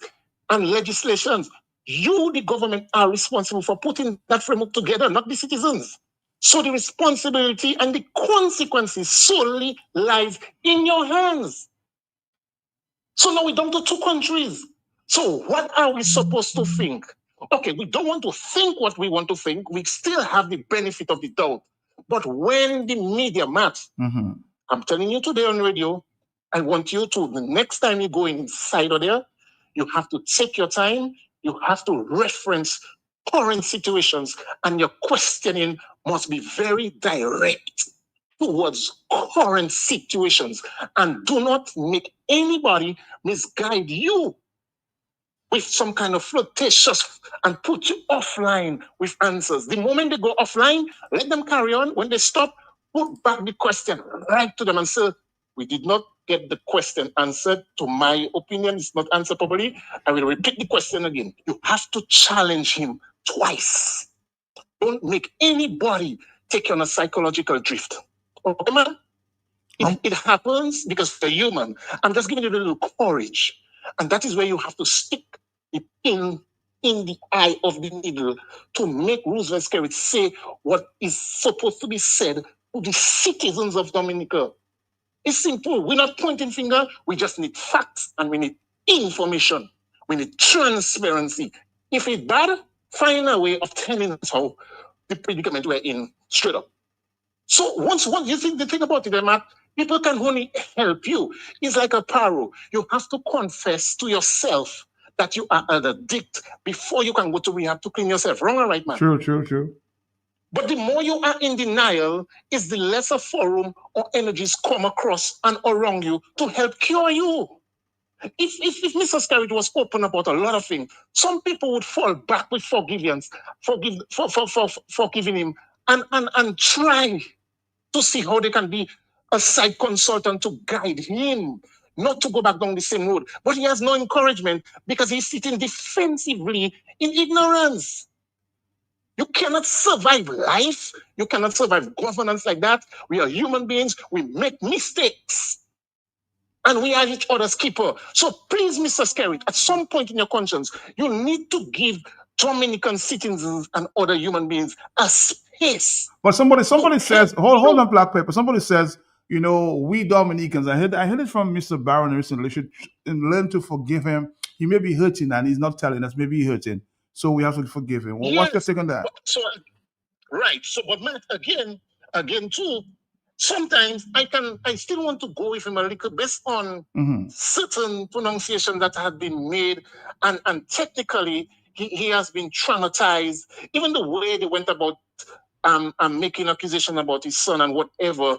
and legislations. You, the government, are responsible for putting that framework together, not the citizens. So the responsibility and the consequences solely lies in your hands. So now we're down to 2 countries. So what are we supposed to think? Okay, we don't want to think what we want to think. We still have the benefit of the doubt. But when the media, Matt, I'm telling you today on radio, I want you to, the next time you go inside of there, you have to take your time. You have to reference current situations, and your questioning must be very direct towards current situations. And do not make anybody misguide you with some kind of flirtatious and put you offline with answers. The moment they go offline, let them carry on. When they stop, put back the question right to them and say, we did not get the question answered. To my opinion, it's not answered properly. I will repeat the question again. You have to challenge him twice. Don't make anybody take you on a psychological drift. Okay, man? It happens because they're human. I'm just giving you a little courage. And that is where you have to stick the pin in the eye of the needle to make Roosevelt Skerrit say what is supposed to be said to the citizens of Dominica. It's simple. We're not pointing finger. We just need facts and we need information. We need transparency. If it's bad, find a way of telling us how the predicament we're in straight up. So once you think the thing about it, Matt, people can only help you. It's like a paro. You have to confess to yourself that you are an addict before you can go to rehab to clean yourself. Wrong or right, man? True. But the more you are in denial, is the lesser forum or energies come across and around you to help cure you. If Mr. Skerrit was open about a lot of things, some people would fall back with forgiving him and try to see how they can be a side consultant to guide him, not to go back down the same road. But he has no encouragement because he's sitting defensively in ignorance. You cannot survive life. You cannot survive governance like that. We are human beings. We make mistakes. And we are each other's keeper. So please, Mr. Skerrit, at some point in your conscience, you need to give Dominican citizens and other human beings a space. But somebody says, hold on, Black Pepper. Somebody says, we Dominicans, I heard it from Mr. Barron recently, should learn to forgive him. He may be hurting and he's not telling us, maybe he's hurting. So we have to forgive him. Well, yes, what's your take on that? But Matt, again too, sometimes I still want to go with him a little based on certain pronunciations that have been made, and technically he has been traumatized. Even the way they went about making accusation about his son and whatever,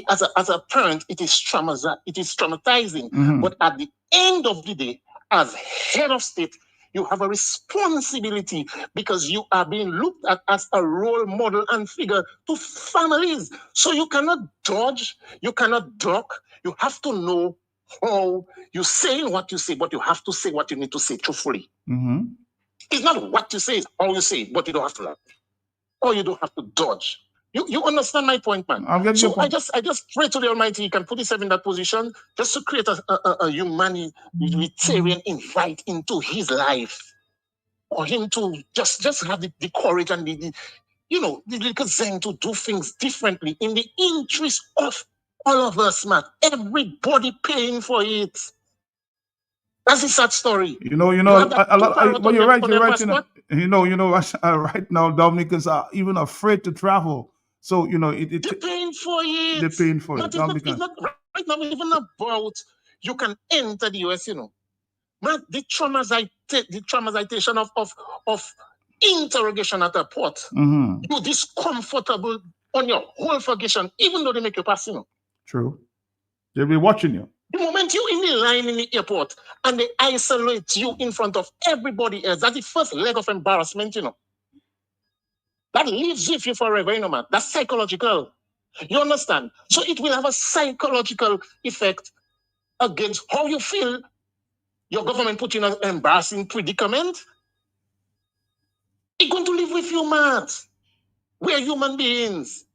as a parent, it is traumatizing. But at the end of the day, as head of state, you have a responsibility because you are being looked at as a role model and figure to families. So you cannot dodge, you cannot duck. You have to know how you say what you say, but you have to say what you need to say truthfully. It's not what you say, it's how you say it, but you don't have to lie. Or you don't have to dodge. You understand my point, man? So I just pray to the Almighty He can put himself in that position just to create a humanitarian invite into his life, or him to just have the courage and the little zen to do things differently in the interest of all of us, man. Everybody paying for it. That's a sad story. But you're right. Right now, Dominicans are even afraid to travel. So, they're paying for it. They're paying for it. It's not right now even about you can enter the US, Man, the traumatization of interrogation at a port. You're discomfortable on your whole vacation, even though they make you pass, True. They'll be watching you. The moment you're in the line in the airport and they isolate you in front of everybody else, that's the first leg of embarrassment, That lives with you forever, man. That's psychological. You understand? So it will have a psychological effect against how you feel your government put you in an embarrassing predicament. It's going to live with you, man. We are human beings.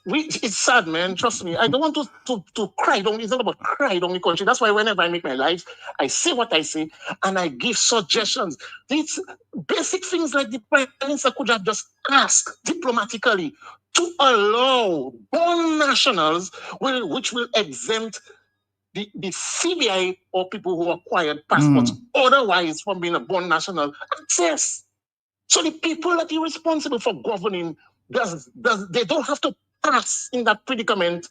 It's sad, man. Trust me. I don't want to cry down. It's not about cry down the country. That's why whenever I make my life, I say what I say and I give suggestions. These basic things like the Prime Minister could have just asked diplomatically to allow born nationals, which will exempt the CBI or people who acquired passports otherwise from being a born national access. So the people that are responsible for governing, they don't have to pass in that predicament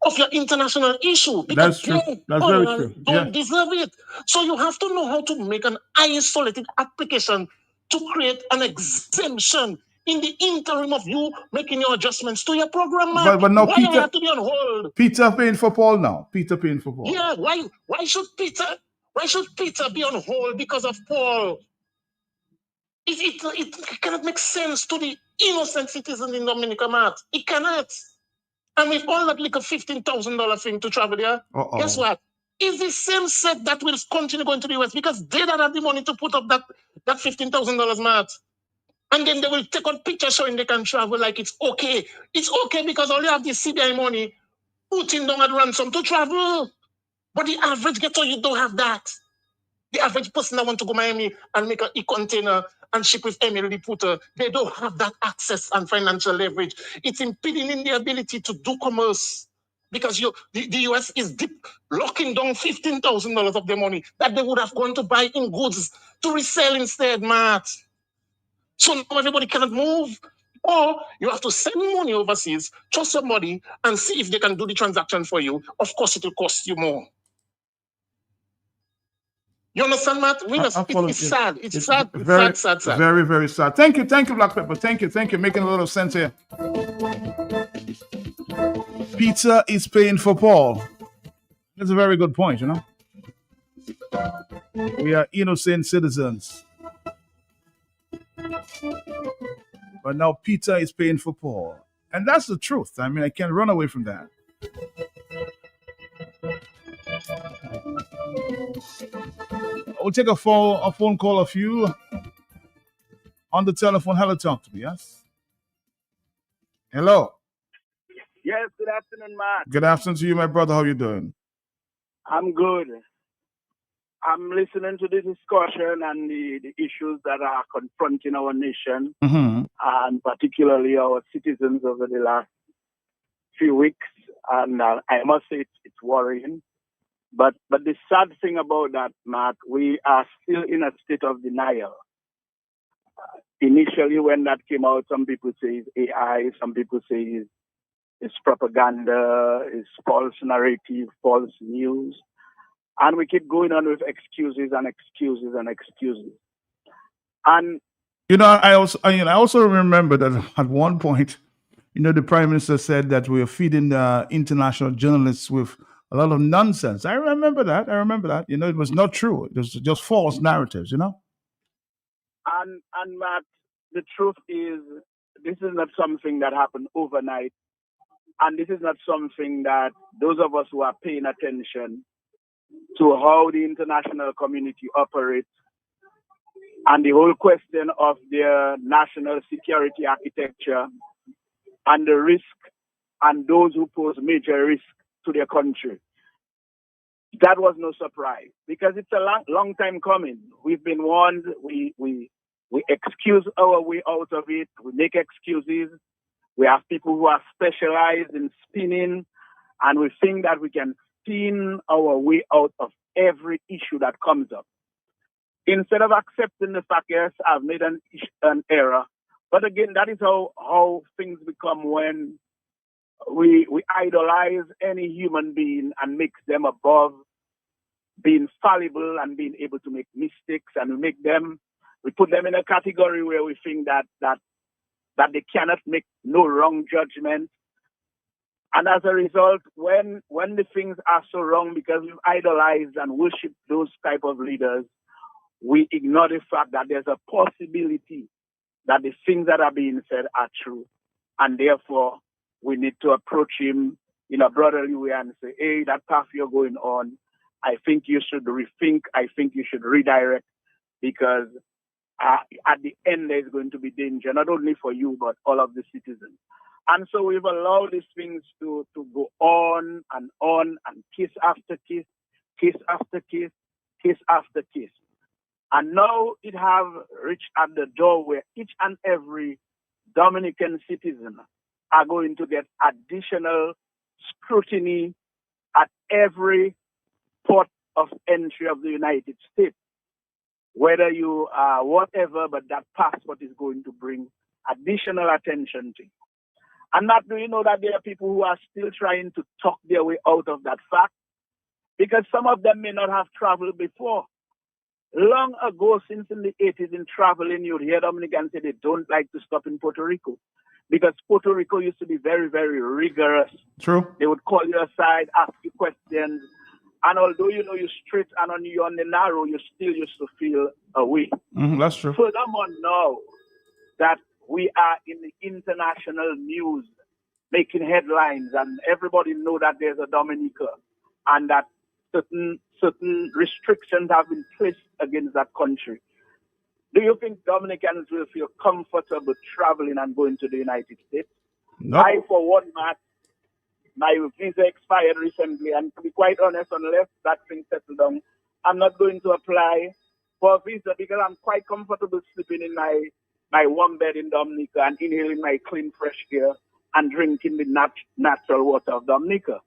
of your international issue because That's true. they That's very true. don't deserve it. So you have to know how to make an isolated application to create an exemption in the interim of you making your adjustments to your program. But now why Peter, I have to be on hold? Peter paying for Paul now. Peter paying for Paul. Yeah, why should Peter be on hold because of Paul? It cannot make sense to the innocent citizen in Dominica, Matt. It cannot. And with all that like a $15,000 thing to travel there, guess what? It's the same set that will continue going to the US because they don't have the money to put up that $15,000, Matt. And then they will take on pictures showing they can travel like it's okay. It's okay because all you have the CBI money putting down at ransom to travel. But the average ghetto, you don't have that. The average person that want to go Miami and make an e-container and ship with Emily Putter, they don't have that access and financial leverage. It's impeding in the ability to do commerce because the US is locking down $15,000 of their money that they would have gone to buy in goods to resell instead, Matt. So now everybody cannot move. Or you have to send money overseas, trust somebody, and see if they can do the transaction for you. Of course, it will cost you more. You understand, Matt? It's sad. It's sad. Very, sad. Very, very sad. Thank you, Black Pepper. Thank you. Making a lot of sense here. Peter is paying for Paul. That's a very good point, you know. We are innocent citizens. But now Peter is paying for Paul. And that's the truth. I mean, I can't run away from that. We'll take a phone call of you on the telephone. Hello, talk to me, yes? Hello. Yes, good afternoon, Matt. Good afternoon to you, my brother. How you doing? I'm good. I'm listening to the discussion and the issues that are confronting our nation, and particularly our citizens over the last few weeks. And I must say it's worrying. But the sad thing about that, Matt, we are still in a state of denial. Initially, when that came out, some people say it's AI, some people say it's propaganda, it's false narrative, false news. And we keep going on with excuses and excuses and excuses. And you know, I also remember that at one point, you know, the Prime Minister said that we are feeding the international journalists with a lot of nonsense. I remember that. You know, it was not true. It was just false narratives, you know? And Matt, the truth is, this is not something that happened overnight. And this is not something that those of us who are paying attention to how the international community operates and the whole question of their national security architecture and the risk and those who pose major risk to their country. That was no surprise because it's a long time coming. We've been warned. We excuse our way out of it. We make excuses. We have people who are specialized in spinning, and we think that we can spin our way out of every issue that comes up. Instead of accepting the fact, yes, I've made an error. But again, that is how things become when we idolize any human being and make them above being fallible and being able to make mistakes, and we put them in a category where we think that they cannot make no wrong judgment. And as a result, when the things are so wrong because we've idolized and worshipped those type of leaders, we ignore the fact that there's a possibility that the things that are being said are true. And therefore, we need to approach him in a brotherly way and say, hey, that path you're going on, I think you should rethink. I think you should redirect, because at the end, there's going to be danger, not only for you, but all of the citizens. And so we've allowed these things to go on, and kiss after kiss, kiss after kiss, kiss after kiss. And now it have reached at the door where each and every Dominican citizen are going to get additional scrutiny at every port of entry of the United States. Whether you are whatever, but that passport is going to bring additional attention to you. And Matt, do you know that there are people who are still trying to talk their way out of that fact? Because some of them may not have traveled before. Long ago, since in the 80s in traveling, you'd hear Dominicans say they don't like to stop in Puerto Rico because Puerto Rico used to be very, very rigorous. True. They would call you aside, ask you questions. And although you know you're straight and you're on the narrow, you still used to feel away. That's true. Furthermore, now that we are in the international news, making headlines, and everybody know that there's a Dominica, and that certain restrictions have been placed against that country. Do you think Dominicans will feel comfortable traveling and going to the United States? No. I, for one, Matt, my visa expired recently, and to be quite honest, unless that thing settles down, I'm not going to apply for a visa because I'm quite comfortable sleeping in my warm bed in Dominica and inhaling my clean, fresh air and drinking the natural water of Dominica.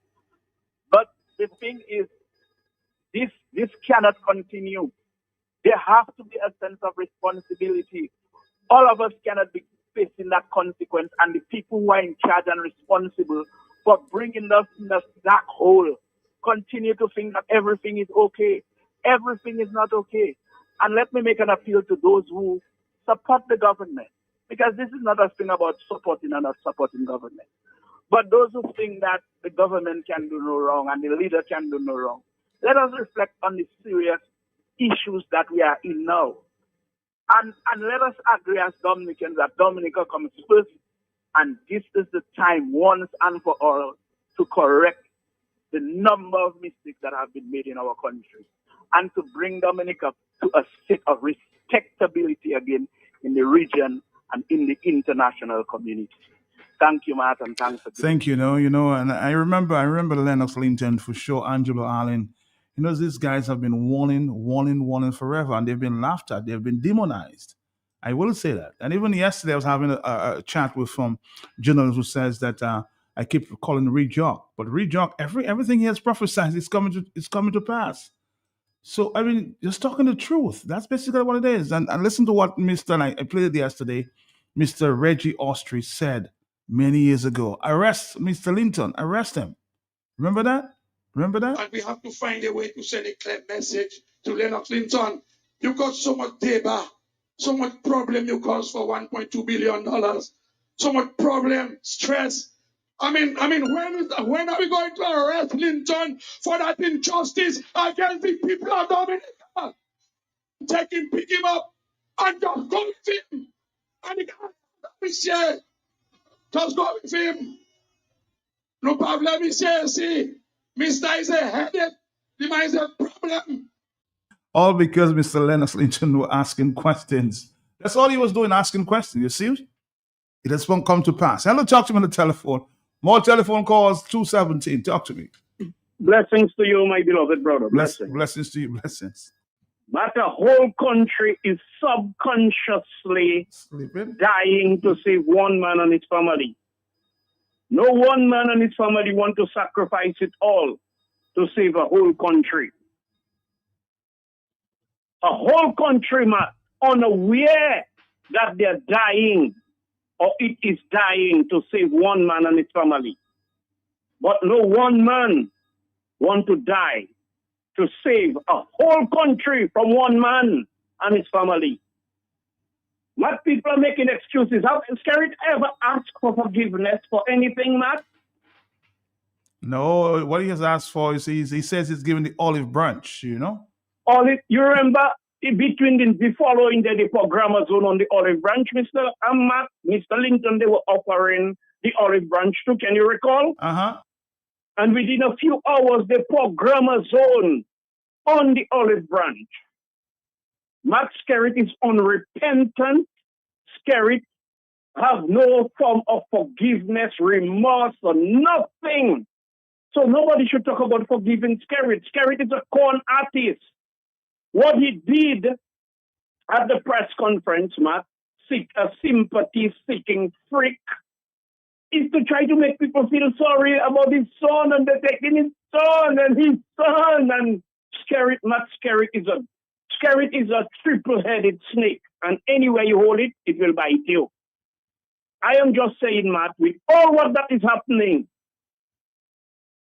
But the thing is, this cannot continue. There has to be a sense of responsibility. All of us cannot be facing that consequence, and the people who are in charge and responsible for bringing us in this dark hole continue to think that everything is okay. Everything is not okay. And let me make an appeal to those who support the government, because this is not a thing about supporting or not supporting government. But those who think that the government can do no wrong and the leader can do no wrong, let us reflect on the serious issues that we are in now. And let us agree as Dominicans that Dominica comes first, and this is the time once and for all to correct the number of mistakes that have been made in our country and to bring Dominica to a state of respectability again in the region and in the international community. Thank you, Matt, and thanks for Thank you. And I remember Lennox Linton, for sure, Angelo Allen. These guys have been warning forever, and they've been laughed at. They've been demonized. I will say that. And even yesterday, I was having a chat with some journalist who says that I keep calling Reed Jock, but Reed Jock, everything he has prophesied is coming to pass. So I mean, just talking the truth. That's basically what it is. And listen to what I played it yesterday, Mr. Reggie Austri said many years ago. Arrest Mr. Linton. Arrest him. Remember that? And we have to find a way to send a clear message to Lennox Linton. You got so much deba, so much problem you caused for $1.2 billion. So much problem, stress. I mean, when are we going to arrest Linton for that injustice against the people of Dominica? Pick him up, and just go with him. And the guy say, just go with him. No problem, he says, see. Mr. is a headache. The man is a problem. All because Mr. Lennox Linton was asking questions. That's all he was doing, asking questions. You see? It has come to pass. Hello, talk to me on the telephone. More telephone calls, 217. Talk to me. Blessings to you, my beloved brother. Blessings to you. Blessings. But the whole country is subconsciously dying to save one man and his family. No one man and his family want to sacrifice it all to save a whole country. A whole country, man, unaware that they're dying or it is dying to save one man and his family. But no one man want to die to save a whole country from one man and his family. Matt, people are making excuses. How can Skerrit ever ask for forgiveness for anything, Matt? No, what he has asked for is he says he's giving the olive branch, You remember between the following day, the programmer zone on the olive branch, Mr. Matt, Mr. Linton, they were offering the olive branch too. Can you recall? Uh-huh. And within a few hours, the programmer zone on the olive branch. Matt Skerrit is unrepentant. Skerrit have no form of forgiveness, remorse, or nothing. So nobody should talk about forgiving Skerrit. Skerrit is a con artist. What he did at the press conference, Matt, a sympathy-seeking freak, is to try to make people feel sorry about his son, and they're taking his son. And Matt Skerrit is a triple-headed snake, and anywhere you hold it, it will bite you. I am just saying, Matt, with all what that is happening,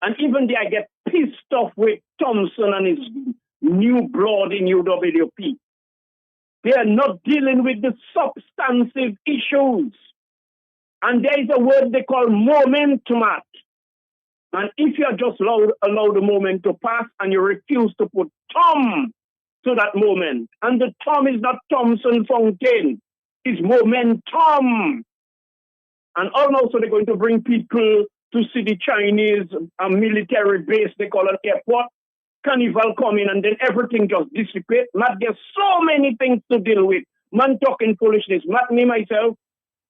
and even I get pissed off with Thompson and his new blood in UWP. They are not dealing with the substantive issues. And there is a word they call momentum. And if you just allow the moment to pass and you refuse to put Tom to that moment, and the Tom is not Thompson Fontaine, it's momentum. And also they're going to bring people to see the Chinese military base, they call an airport, carnival coming, and then everything just dissipates. Matt, there's so many things to deal with. Man talking foolishness. Matt, me, myself,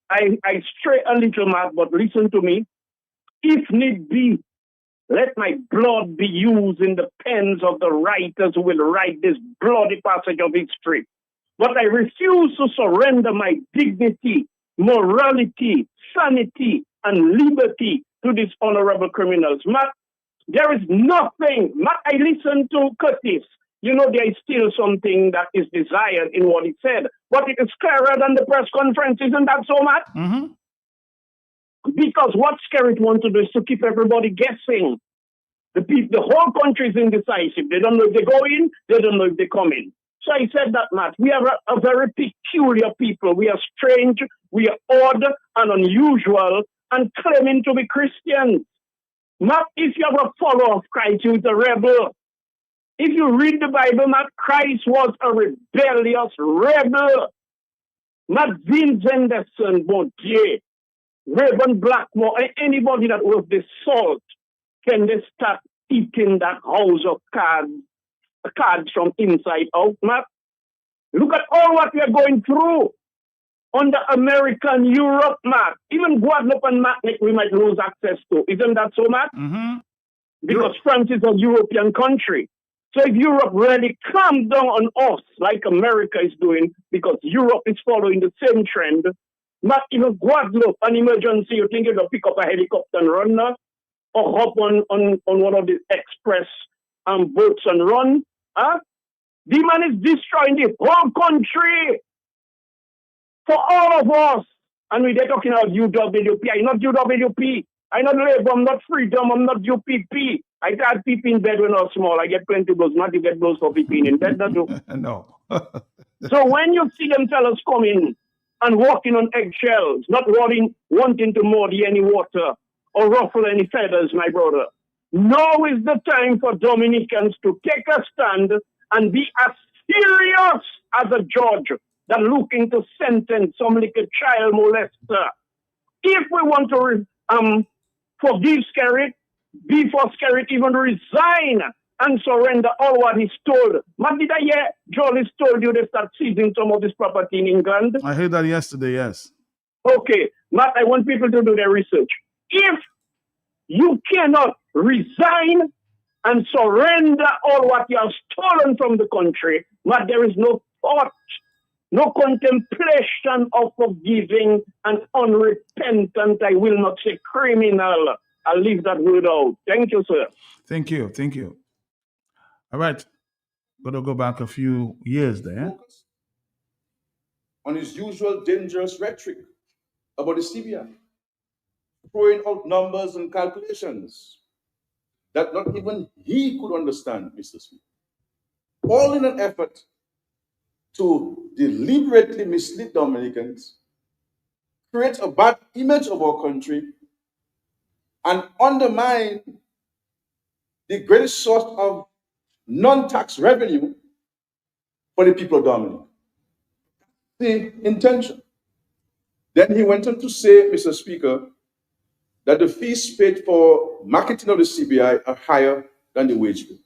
I stray a little, Matt, but listen to me. If need be, let my blood be used in the pens of the writers who will write this bloody passage of history. But I refuse to surrender my dignity, morality, sanity, and liberty to these honorable criminals. Matt, there is nothing. Matt, I listened to Curtis. You know, there is still something that is desired in what he said, but it is clearer than the press conference, isn't that so, Matt? Mm-hmm. Because what Skerrit wants to do is to keep everybody guessing. The whole country is indecisive. They don't know if they go in, they don't know if they come in. So I said that, Matt, we are a very peculiar people. We are strange, we are odd and unusual, and claiming to be Christians. Matt, if you are a follower of Christ, you're a rebel. If you read the Bible, Matt, Christ was a rebellious rebel. Matt, Vince Henderson, Bondier, Reverend Blackmore, anybody that was the salt, can they start eating that house of cards from inside out, Matt? Look at all what we are going through under American Europe, Matt. Even Guadeloupe and Martinique we might lose access to. Isn't that so, Matt? Mm-hmm. Because France is a European country. So if Europe really comes down on us like America is doing, because Europe is following the same trend, Matt, even Guadeloupe, an emergency, you think you'll pick up a helicopter and run now? Or hop on one of the express boats and run? Huh? The man is destroying the whole country for all of us. And they're talking about UWP. I'm not UWP. I'm not Labour. I'm not Freedom. I'm not UPP. I got people in bed when I was small. I get plenty of blows. Not to get blows for people in bed. No. So when you see them fellas coming and walking on eggshells, not wanting to muddy any water or ruffle any feathers, my brother, now is the time for Dominicans to take a stand and be as serious as a judge that looking to sentence some little child molester. If we want to forgive Skerrit, before Skerrit even resign and surrender all what he stole. Matt, did I hear Jolly told you they start seizing some of this property in England? I heard that yesterday, yes. Okay, Matt, I want people to do their research. If you cannot resign and surrender all what you have stolen from the country, Matt, there is no thought, no contemplation of forgiving an unrepentant, I will not say criminal. I'll leave that word out. Thank you, sir. Thank you. Thank you. All right. Gotta go back a few years there. On his usual dangerous rhetoric about the CBI, throwing out numbers and calculations that not even he could understand, Mr. Speaker. All in an effort to deliberately mislead Dominicans, create a bad image of our country, and undermine the greatest source of non-tax revenue for the people of Dominica. The intention. Then he went on to say, Mr. Speaker, that the fees paid for marketing of the CBI are higher than the wage bill.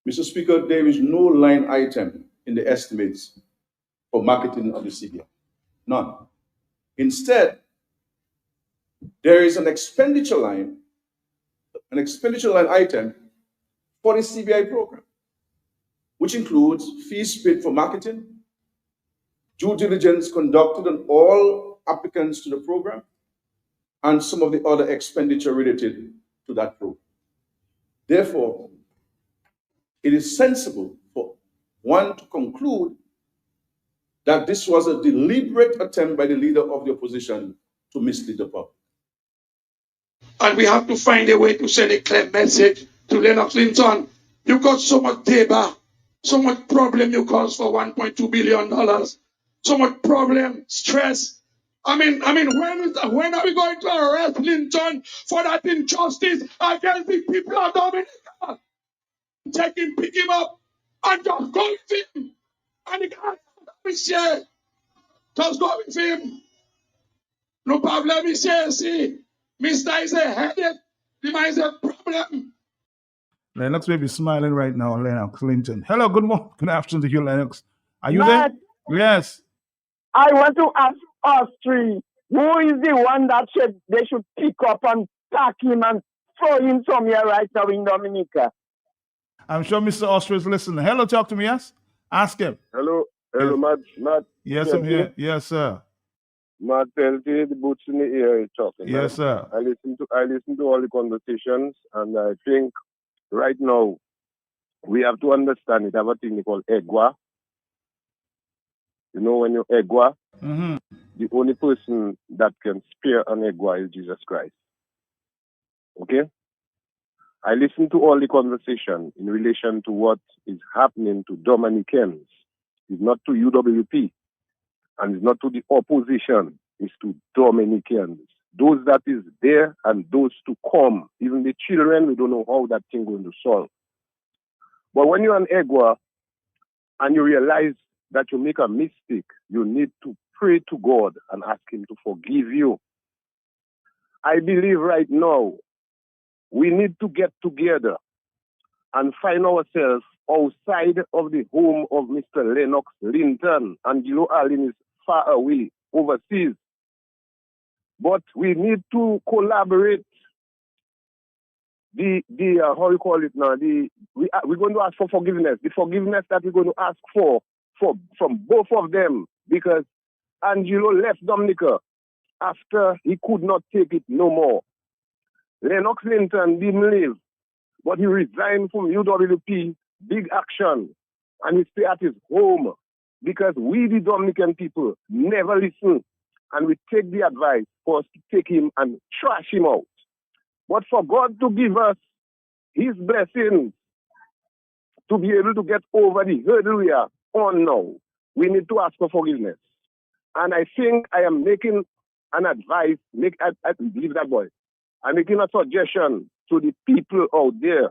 Mr. Speaker, there is no line item in the estimates for marketing of the CBI. None. Instead, there is an expenditure line item for the CBI program, which includes fees paid for marketing, due diligence conducted on all applicants to the program, and some of the other expenditure related to that program. Therefore, it is sensible for one to conclude that this was a deliberate attempt by the leader of the opposition to mislead the public. And we have to find a way to send a clear message to Lennox Linton. You got so much deba, so much problem you cause for $1.2 billion, so much problem, stress. I mean, when are we going to arrest Linton for that injustice against the people of Dominica? Pick him up, and just go with him. And the guy share, just go with him. No problem, he says, see, Mr. is a headache, the man is a problem. Lennox may be smiling right now, Lennox Linton. Hello, good morning, good afternoon to you, Lennox. Are you Matt, there? Yes. I want to ask us three, who is the one that they should pick up and pack him and throw him somewhere right now in Dominica? I'm sure Mr. Austria is listening. Hello, talk to me, yes? Ask him. Hello, Matt. Yes, I'm here. Yes, sir. Matt Peltier, the boots in the air is talking. Yes, sir. I listen to all the conversations, and I think right now we have to understand it. Have a thing called EGWA. You know, when you EGWA, the only person that can spare an EGWA is Jesus Christ. Okay? I listen to all the conversation in relation to what is happening to Dominicans. It's not to UWP, and it's not to the opposition. It's to Dominicans. Those that is there and those to come. Even the children, we don't know how that thing going to solve. But when you're an EGWA and you realize that you make a mistake, you need to pray to God and ask Him to forgive you. I believe right now we need to get together and find ourselves outside of the home of Mr. Lennox Linton. Angelo Allen is far away, overseas. But we need to collaborate. How you call it now? We're going to ask for forgiveness. The forgiveness that we're going to ask from both of them, because Angelo left Dominica after he could not take it no more. Lennox Linton didn't leave, but he resigned from UWP, big action, and he stayed at his home because we, the Dominican people, never listen, and we take the advice for us to take him and trash him out. But for God to give us His blessings to be able to get over the hurdle we are on now, we need to ask for forgiveness. And I think I am making an advice, I believe that boy. I'm making a suggestion to the people out there.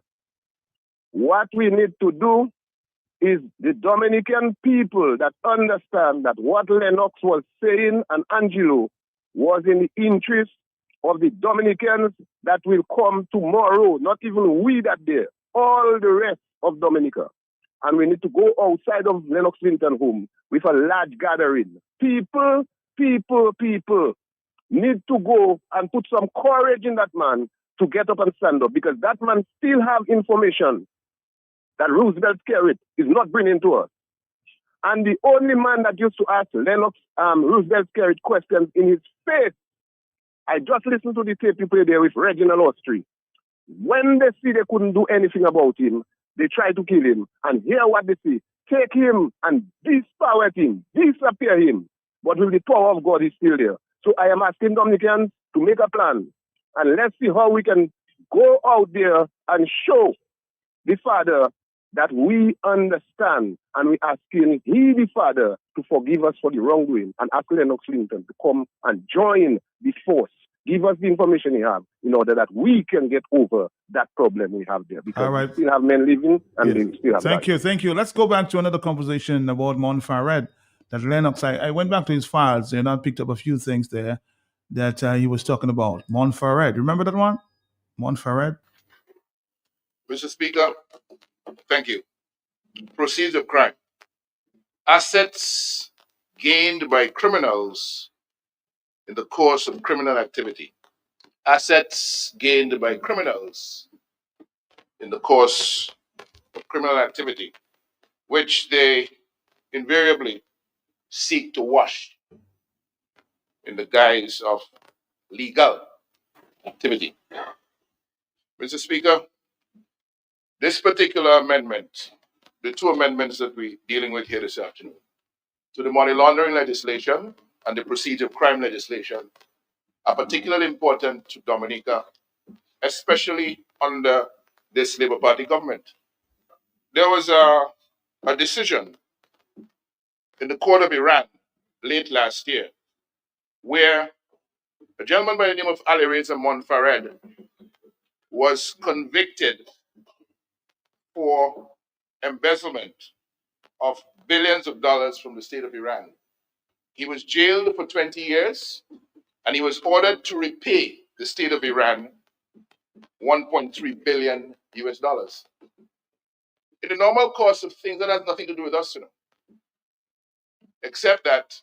What we need to do is the Dominican people that understand that what Lennox was saying and Angelo was in the interest of the Dominicans that will come tomorrow, not even we that there, all the rest of Dominica. And we need to go outside of Lennox Linton home with a large gathering. People need to go and put some courage in that man to get up and stand up, because that man still have information that Roosevelt Skerrit is not bringing to us. And the only man that used to ask Lennox Roosevelt Skerrit questions in his face, I just listened to the tape you played there with Reginald Austria. When they see they couldn't do anything about him, they try to kill him. And hear what they say. Take him and dispower him, disappear him. But with the power of God, he's still there. So I am asking Dominicans to make a plan. And let's see how we can go out there and show the Father that we understand. And we're asking He, the Father, to forgive us for the wrongdoing, and ask Lennox Linton to come and join the force. Give us the information He has in order that we can get over that problem we have there. Because we still have men living and they still have Thank you. Let's go back to another conversation about Montferrat. That Lennox, I went back to his files and I picked up a few things there that he was talking about. Montferrat. Remember that one? Montferrat? Mr. Speaker, thank you. Proceeds of crime. Assets gained by criminals in the course of criminal activity, assets gained by criminals in the course of criminal activity, which they invariably seek to wash in the guise of legal activity. Mr. Speaker, this particular amendment, the two amendments that we're dealing with here this afternoon, to the money laundering legislation and the procedure of crime legislation, are particularly important to Dominica, especially under this Labour Party government. There was a decision in the court of Iran late last year where a gentleman by the name of Ali Reza Monfared was convicted for embezzlement of billions of dollars from the state of Iran. He was jailed for 20 years and he was ordered to repay the state of Iran 1.3 billion US dollars. In the normal course of things, that has nothing to do with us, except that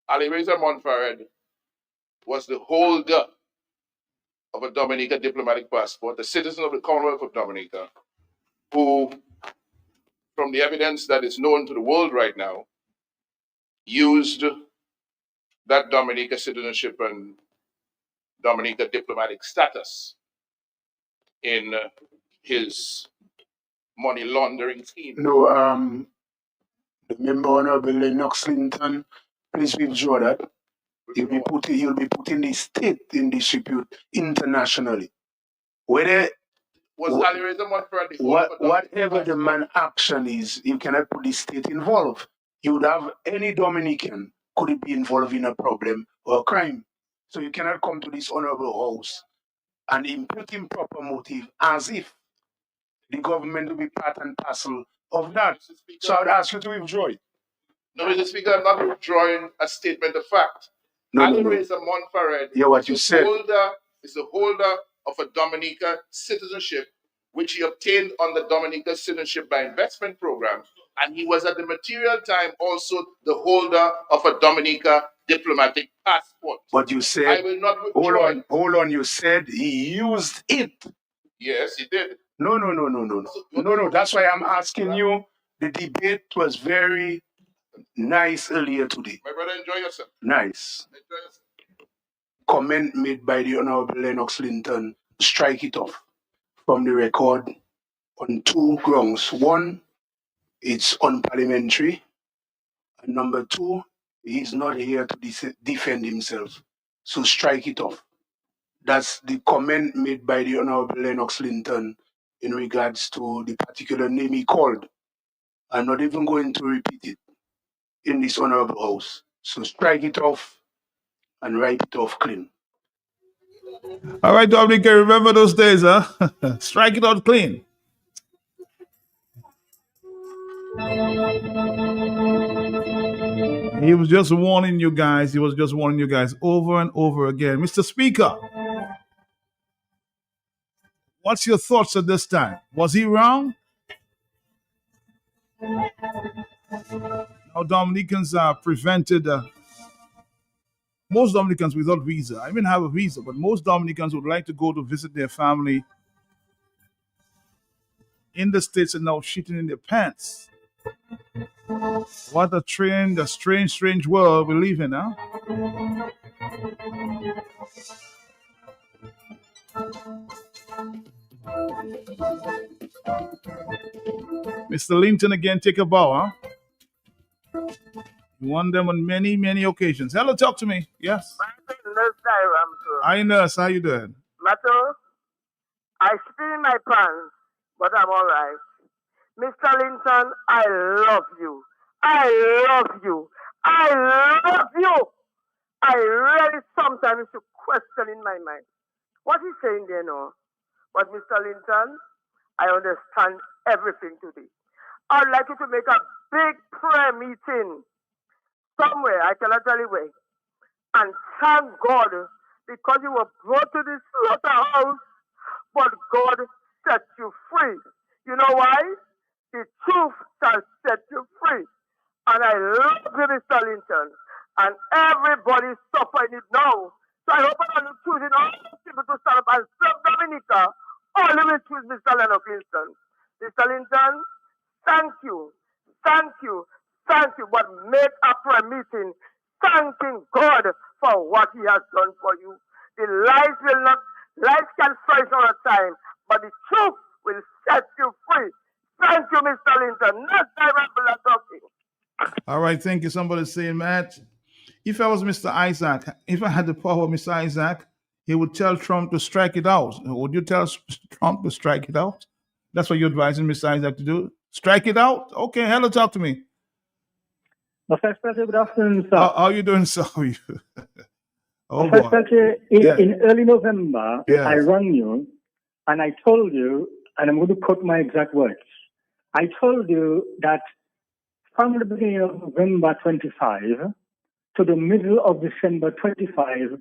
Ali Reza Monfared was the holder of a Dominica diplomatic passport, a citizen of the Commonwealth of Dominica, who, from the evidence that is known to the world right now, used that Dominica citizenship and Dominica diplomatic status in his money laundering scheme. No, the member Honorable Lennox Linton, please withdraw that. He'll be putting the state in disrepute internationally. Whether Was Ali Reza Monfared the holder of a whatever the man action is, you cannot put the state involved. You would have any Dominican could be involved in a problem or a crime. So you cannot come to this honorable house and impute improper motive as if the government will be part and parcel of that. So I would ask you to withdraw it. No, Mr. Speaker, I'm not withdrawing a statement of fact. Ali Reza Monfared is the holder of a Dominica citizenship, which he obtained on the Dominica Citizenship by Investment Program, and he was at the material time also the holder of a Dominica diplomatic passport. But you said, I will not withdraw it. hold on, you said he used it. Yes, he did. No, that's why I'm asking you. The debate was very nice earlier today. My brother, enjoy yourself. Nice. Enjoy yourself. Comment made by the Honorable Lennox Linton, strike it off from the record on two grounds. One, it's unparliamentary. And number two, he's not here to defend himself. So strike it off. That's the comment made by the Honorable Lennox Linton in regards to the particular name he called. I'm not even going to repeat it in this honorable house. So strike it off and write it off clean. All right, Dominica, remember those days, huh? Strike it out clean. He was just warning you guys. He was just warning you guys over and over again. Mr. Speaker, what's your thoughts at this time? Was he wrong? Now, Dominicans are prevented. Most Dominicans without visa. I even have a visa, but most Dominicans would like to go to visit their family in the States and now shitting in their pants. What a strange world we live in, huh? Mr. Linton again, take a bow, huh? You won them on many, many occasions. Hello, talk to me. Yes. Hi, nurse. How you doing? Mato, I spit in my pants, but I'm all right. Mr. Linton, I love you. I love you. I love you. I really sometimes to question in my mind what he's saying there now. But Mr. Linton, I understand everything today. I'd like you to make a big prayer meeting somewhere, I cannot tell you where, and thank God because you were brought to this slaughterhouse, but God set you free. You know why? The truth shall set you free. And I love you, Mr. Linton, and everybody suffering it now. So I hope I'm not choosing all people to stand up and serve Dominica. All the way choose Mr. Leonard Winston. Mr. Linton, thank you. Thank you. Thank you. But make a prayer meeting thanking God for what he has done for you. The lies can fight all the time, but the truth will set you free. Thank you, Mr. Linton. Not Diamond talking. All right, thank you. Somebody saying, Matt, if I was Mr. Isaac, if I had the power of Mr. Isaac, he would tell Trump to strike it out. Would you tell Trump to strike it out? That's what you're advising Mr. Isaac to do? Strike it out? Okay, hello, talk to me. Good afternoon, sir. How are you doing, sir? Oh, boy. In early November, Yes. I rang you and I told you, and I'm going to quote my exact words. I told you that from the beginning of November 25 to the middle of December 25,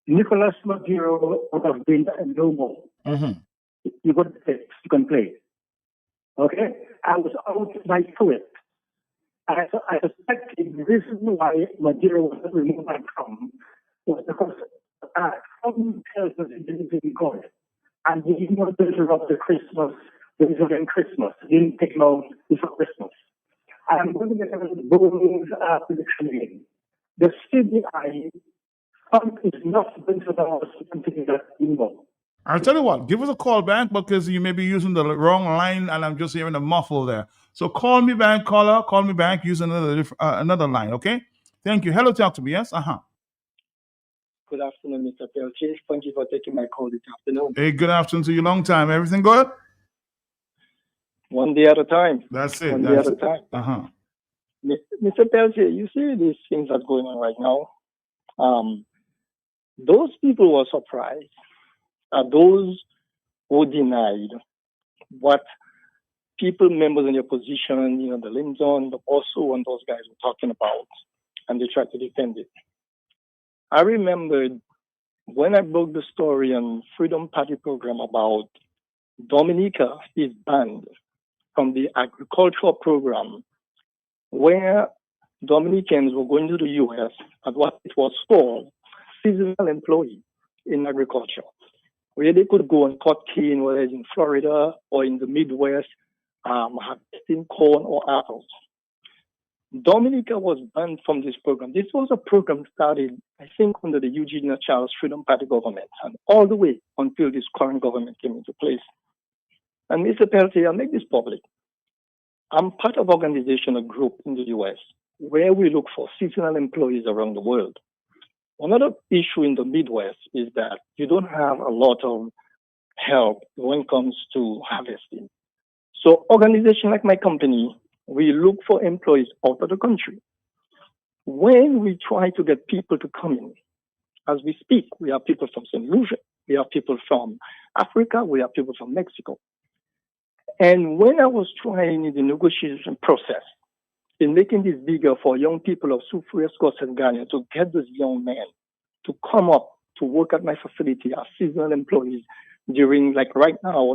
Nicolas Maduro would have been no more. You got the text, you can play. Okay? I was out by it. I suspected the reason why Maduro was removed by Trump was because Trump tells us he believes in God. And he didn't want to interrupt the Christmas, the Israeli Christmas. He didn't take him out before Christmas. I'm going to get a bold prediction again. The CBI, Trump is not going to allow us to continue that anymore. I'll tell you what, give us a call back because you may be using the wrong line and I'm just hearing a muffle there. So call me back, caller, call me back, use another line, okay? Thank you. Hello, talk to me, yes? Good afternoon, Mr. Pelche. Thank you for taking my call this afternoon. Hey, good afternoon to you. Long time. Everything good? One day at a time. That's it. One day at a time. Mr. Pelche, you see these things that are going on right now. Those people were surprised. Those who denied what people, members in your position, the Linton, the Osu, and those guys were talking about, and they tried to defend it. I remembered when I broke the story on Freedom Party program about Dominica is banned from the agricultural program, where Dominicans were going to the U.S. at what it was called seasonal employee in agriculture, where they could go and cut cane, whether it's in Florida or in the Midwest, harvesting corn or apples. Dominica was banned from this program. This was a program started, I think, under the Eugenia Charles Freedom Party government, and all the way until this current government came into place. And Mr. Peltier, I'll make this public. I'm part of an organization, a group in the U.S., where we look for seasonal employees around the world. Another issue in the Midwest is that you don't have a lot of help when it comes to harvesting. So organizations like my company, we look for employees out of the country. When we try to get people to come in, as we speak, we have people from St. Lucia, we have people from Africa, we have people from Mexico. And when I was trying in the negotiation process, in making this bigger for young people of Soufriere, Scots, and Ghana to get those young men to come up to work at my facility as seasonal employees during, like right now,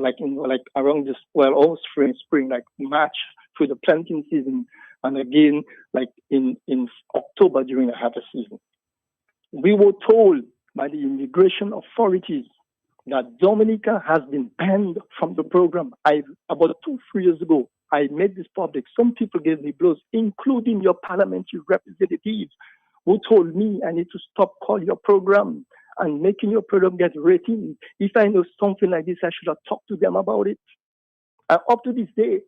around this, almost spring, like March through the planting season, and again, like in October during the harvest season. We were told by the immigration authorities that Dominica has been banned from the program. About 2-3 years ago, I made this public. Some people gave me blows, including your parliamentary representatives, who told me I need to stop calling your program and making your program get rating. If I know something like this, I should have talked to them about it. Up to this day,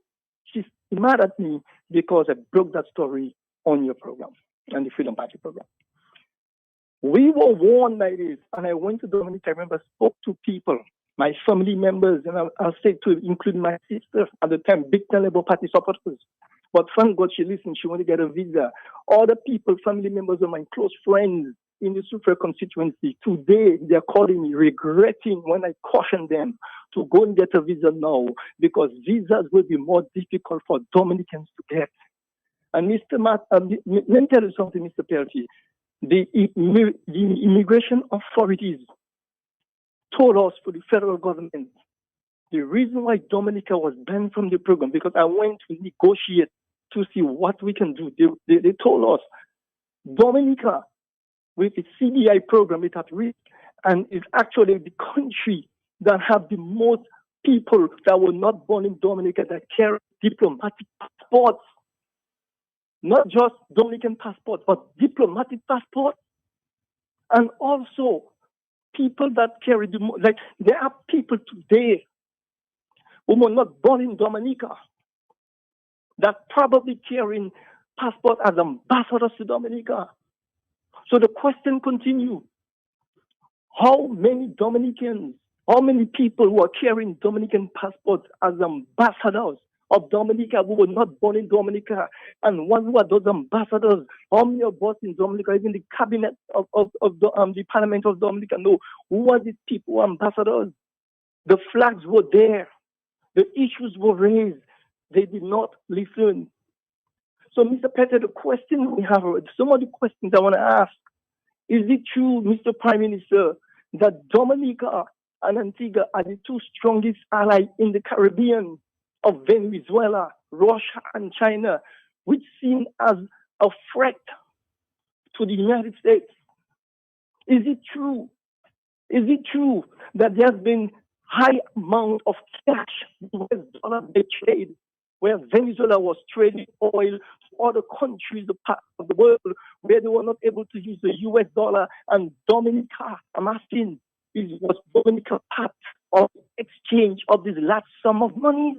she's mad at me because I broke that story on your program, on the Freedom Party program. We were warned by this, and I went to Dominica. I remember, spoke to people, my family members, and I'll say to include my sister at the time, big Labour Party supporters. But thank God she listened. She wanted to get a visa. Other people, family members of my close friends in the Soufriere constituency, today they're calling me, regretting when I cautioned them to go and get a visa now, because visas will be more difficult for Dominicans to get. And Mr. Matt, let me tell you something, Mr. Peltier. The immigration authorities told us, for the federal government, the reason why Dominica was banned from the program, because I went to negotiate to see what we can do. They told us, Dominica with its CBI program, it has reached and is actually the country that have the most people that were not born in Dominica that carry diplomatic passports. Not just Dominican passports, but diplomatic passports. And also people that carry there are people today who were not born in Dominica that probably carrying passport as ambassadors to Dominica. So the question continues, how many Dominicans, how many people who are carrying Dominican passports as ambassadors of Dominica who were not born in Dominica, and one who are those ambassadors, how many of us in Dominica, even the cabinet of the Parliament of Dominica, know who are these people, ambassadors? The flags were there. The issues were raised. They did not listen. So, Mr. Peter, the question we have, some of the questions I want to ask, is it true, Mr. Prime Minister, that Dominica and Antigua are the two strongest allies in the Caribbean of Venezuela, Russia, and China, which seem as a threat to the United States? Is it true? Is it true that there has been high amount of cash, US dollar they trade, where Venezuela was trading oil to other countries, the part of the world where they were not able to use the US dollar, and Dominica, I'm asking, was Dominica part of exchange of this large sum of money?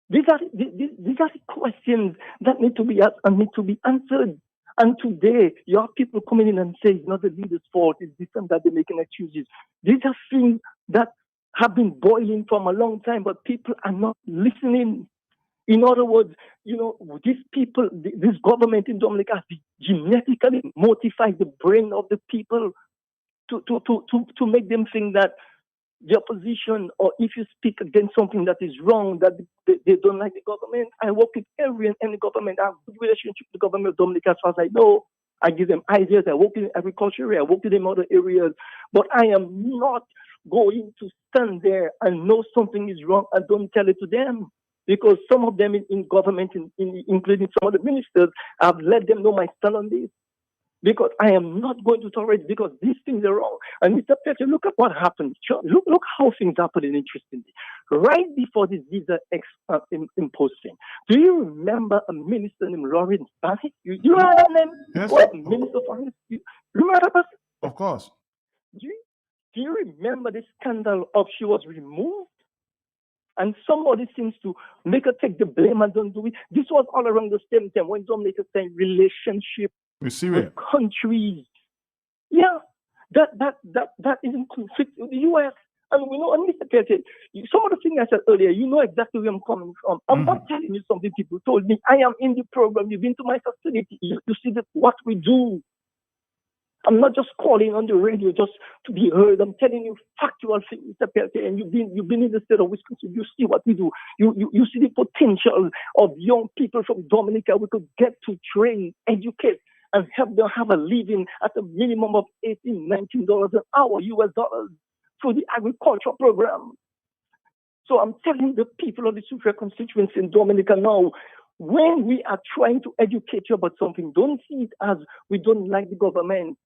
These are the questions that need to be asked and need to be answered. And today, you have people coming in and saying it's not the leader's fault, it's different, that they're making excuses. These are things that have been boiling from a long time, but people are not listening. In other words, these people, this government in Dominica has genetically modified the brain of the people to make them think that their position, or if you speak against something that is wrong, that they don't like the government. I work with every and any government. I have a good relationship with the government of Dominica as far as I know. I give them ideas. I work in agriculture. I work with them in other areas. But I am not going to stand there and know something is wrong and don't tell it to them. Because some of them in government, including some of the ministers, I've let them know my stand on this. Because I am not going to tolerate it, because these things are wrong. And Mr. Peter, look at what happened. Look how things happened, interestingly. Right before this visa imposing, do you remember a minister named Lawrence Barnett? You know that name? Yes. Well, Minister for you remember that person? Of course. Do you remember the scandal of she was removed? And somebody seems to make her take the blame and don't do it. This was all around the same time when Dominica saying relationship with countries. Yeah, that is in conflict with the U.S. And we know, and Mr. Peter, some of the things I said earlier, you know exactly where I'm coming from. I'm not telling you something people told me. I am in the program. You've been to my facility. You see what we do. I'm not just calling on the radio just to be heard. I'm telling you factual things, Mr. Peter, and you've been in the state of Wisconsin. You see what we do. You see the potential of young people from Dominica we could get to train, educate, and help them have a living at a minimum of $18, $19 an hour, US dollars, through the agriculture program. So I'm telling the people of the Sucre constituency in Dominica now, when we are trying to educate you about something, don't see it as we don't like the government.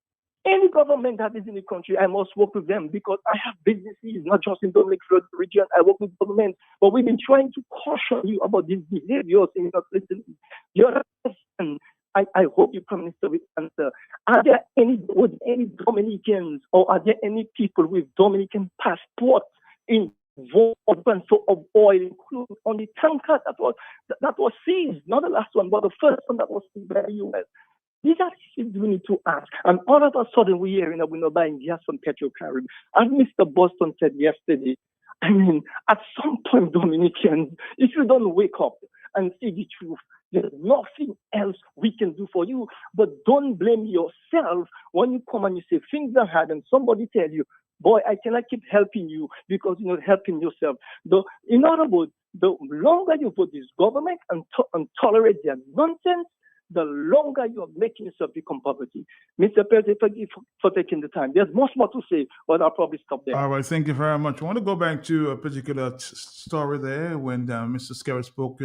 Any government that is in the country, I must work with them because I have businesses, not just in Dominic Florida region. I work with government, but we've been trying to caution you about these behaviors in not listening. The other question, I hope you, Prime Minister, will answer. Are there any Dominicans or are there any people with Dominican passports involved of oil, including on the tanker that was seized, not the last one, but the first one that was seized by the U.S.? These are things we need to ask. And all of a sudden, we're hearing that we're not buying gas from Petrocaribbean. As Mr. Boston said yesterday, I mean, at some point, Dominicans, if you don't wake up and see the truth, there's nothing else we can do for you. But don't blame yourself when you come and you say things are hard and somebody tells you, boy, I cannot keep helping you because you're not helping yourself. In other words, the longer you vote this government and tolerate their nonsense, the longer you're making yourself become poverty. Mr. President, thank you for taking the time. There's much more to say, but I'll probably stop there. All right, thank you very much. I want to go back to a particular story there when Mr. Skerritt spoke,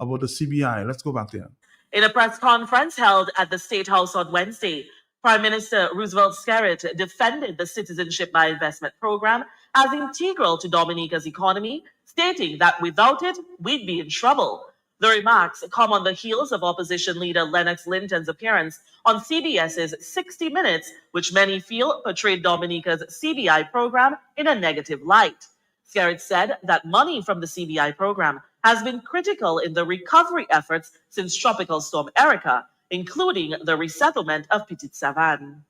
about the CBI. Let's go back there. In a press conference held at the State House on Wednesday, Prime Minister Roosevelt Skerrit defended the Citizenship by Investment program as integral to Dominica's economy, stating that without it, we'd be in trouble. The remarks come on the heels of opposition leader Lennox Linton's appearance on CBS's 60 Minutes, which many feel portrayed Dominica's CBI program in a negative light. Skerrit said that money from the CBI program has been critical in the recovery efforts since Tropical Storm Erica, including the resettlement of Petit Savan.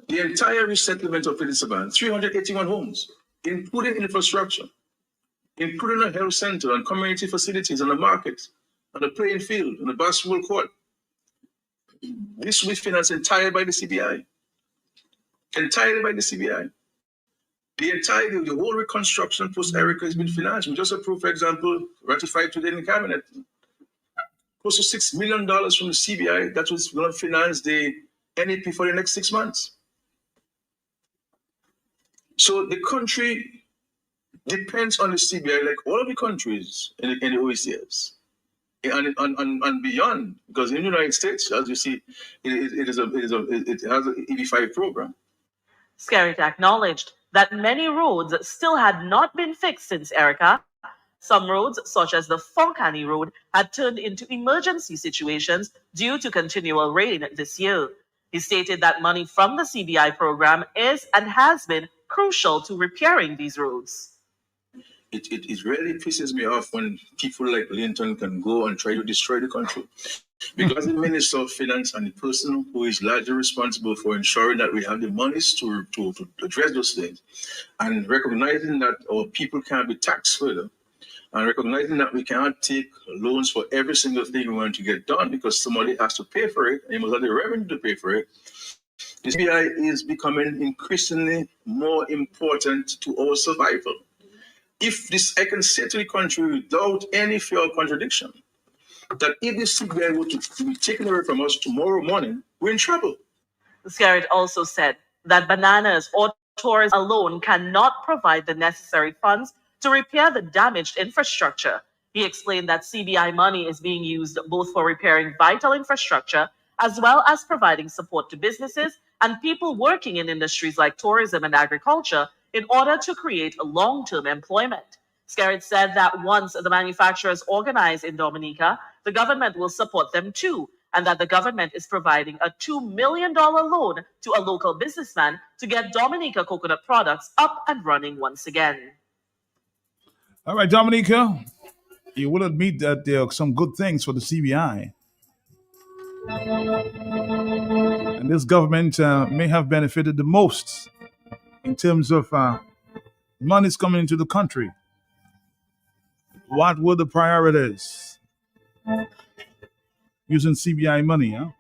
The entire resettlement of Petit Savan, 381 homes, including infrastructure, including a health center and community facilities and a market, and a playing field and a basketball court. This will be financed entirely by the CBI. Entirely by the CBI. The whole reconstruction post-Erica has been financed. We just approved, for example, ratified today in the cabinet, close to $6 million from the CBI that was going to finance the NEP for the next 6 months. So the country depends on the CBI, like all of the countries in the OECS and beyond, because in the United States, as you see, it has an EB-5 program. Skerrit acknowledged that many roads still had not been fixed since Erica. Some roads, such as the Fonkani Road, had turned into emergency situations due to continual rain this year. He stated that money from the CBI program is and has been crucial to repairing these roads. It really pisses me off when people like Linton can go and try to destroy the country. Because the Minister of Finance and the person who is largely responsible for ensuring that we have the monies to address those things, and recognizing that our people can't be taxed further, and recognizing that we cannot take loans for every single thing we want to get done because somebody has to pay for it, and you must have the revenue to pay for it. The CBI is becoming increasingly more important to our survival. If this, I can say to the country without any fear of contradiction, that if the CBI were to be taken away from us tomorrow morning, we're in trouble. Skerrit also said that bananas or tourism alone cannot provide the necessary funds to repair the damaged infrastructure. He explained that CBI money is being used both for repairing vital infrastructure as well as providing support to businesses and people working in industries like tourism and agriculture in order to create long-term employment. Skerrit said that once the manufacturers organize in Dominica, the government will support them too, and that the government is providing a $2 million loan to a local businessman to get Dominica coconut products up and running once again. All right, Dominica, you will admit that there are some good things for the CBI. And this government may have benefited the most in terms of monies coming into the country. What were the priorities? Using CBI money, huh?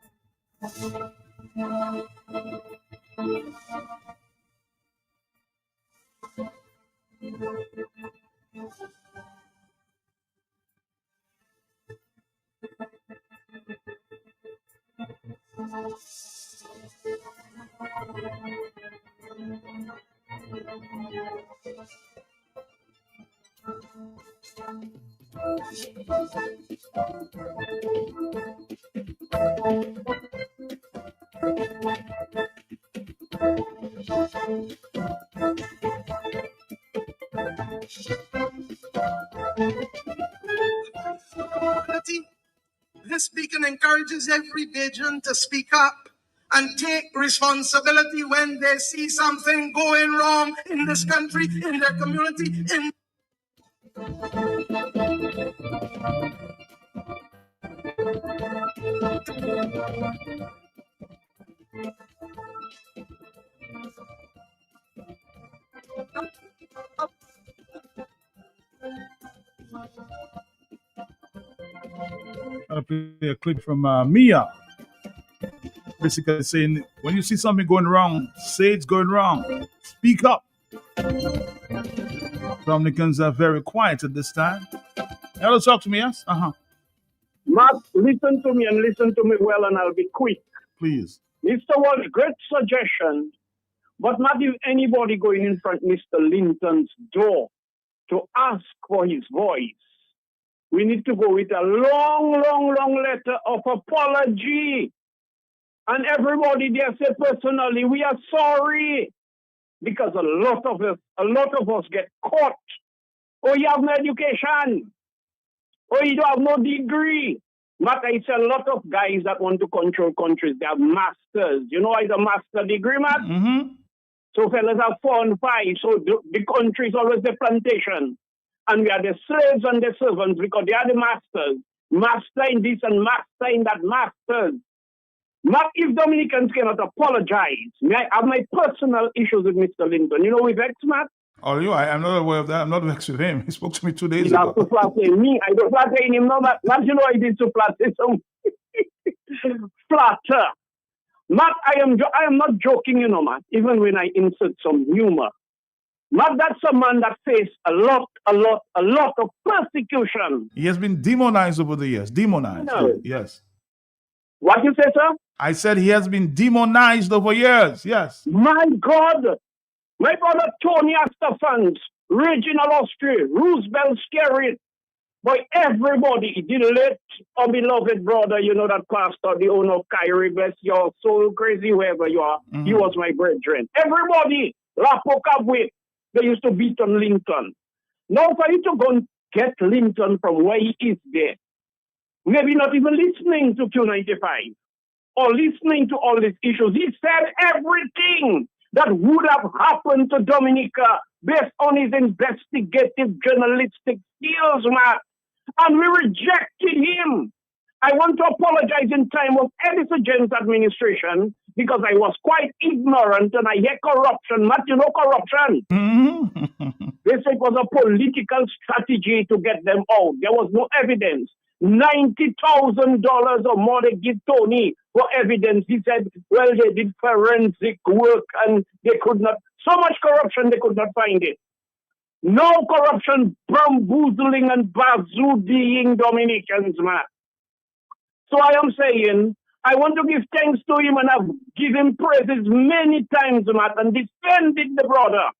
This beacon encourages every Bajan to speak up and take responsibility when they see something going wrong in this country, in their community, in I'll play a clip from Mia. Basically saying, when you see something going wrong, say it's going wrong. Speak up. Dominicans are very quiet at this time. Hello, talk to me, yes? Matt, listen to me and listen to me well, and I'll be quick. Please. Mr. Wall's great suggestion, but not if anybody going in front of Mr. Linton's door to ask for his voice. we need to go with a long letter of apology. And everybody there say personally, we are sorry. Because a lot of us get caught. Oh, you have no education. Oh, you don't have no degree. But it's a lot of guys that want to control countries. They have masters. You know why the master degree, man? Mm-hmm. So fellas have 4 and 5. So the country is always the plantation. And we are the slaves and the servants because they are the masters. Master in this and master in that, masters. Not if Dominicans cannot apologize. I have my personal issues with Mr. Linton. You know, with Vex, Matt? Oh, I'm not aware of that. I'm not vexed with him. He spoke to me 2 days He has ago. to flatter me. I don't flatter him, no, but you know I did to flatter some flatter. Matt, I am not joking, you know, Matt, even when I insert some humor. Matt, that's a man that faced a lot of persecution. He has been demonized over the years. Demonized. No. Yes. What you say, sir? I said he has been demonized over years. Yes. My God. My brother Tony Astafans, Reginald Austria, Roosevelt Skerrit, boy, everybody, the late or beloved brother, you know, that pastor, the owner of Kyrie, bless your soul, crazy, whoever you are, he was my brethren. Everybody, Lapokabwe, they used to beat on Linton. Now for you to go and get Linton from where he is there, maybe not even listening to Q95 or listening to all these issues, he said everything that would have happened to Dominica based on his investigative journalistic skills, man. And we rejected him. I want to apologize in time of Edison James administration because I was quite ignorant and I hear corruption. Matt, you know corruption? They said it was a political strategy to get them out. There was no evidence. $90,000 or more they give Tony for evidence. He said, well, they did forensic work and they could not, so much corruption they could not find it. No corruption, bamboozling and bazoodying Dominicans, man. So I am saying, I want to give thanks to him and I've given praises many times, man, and defended the brother.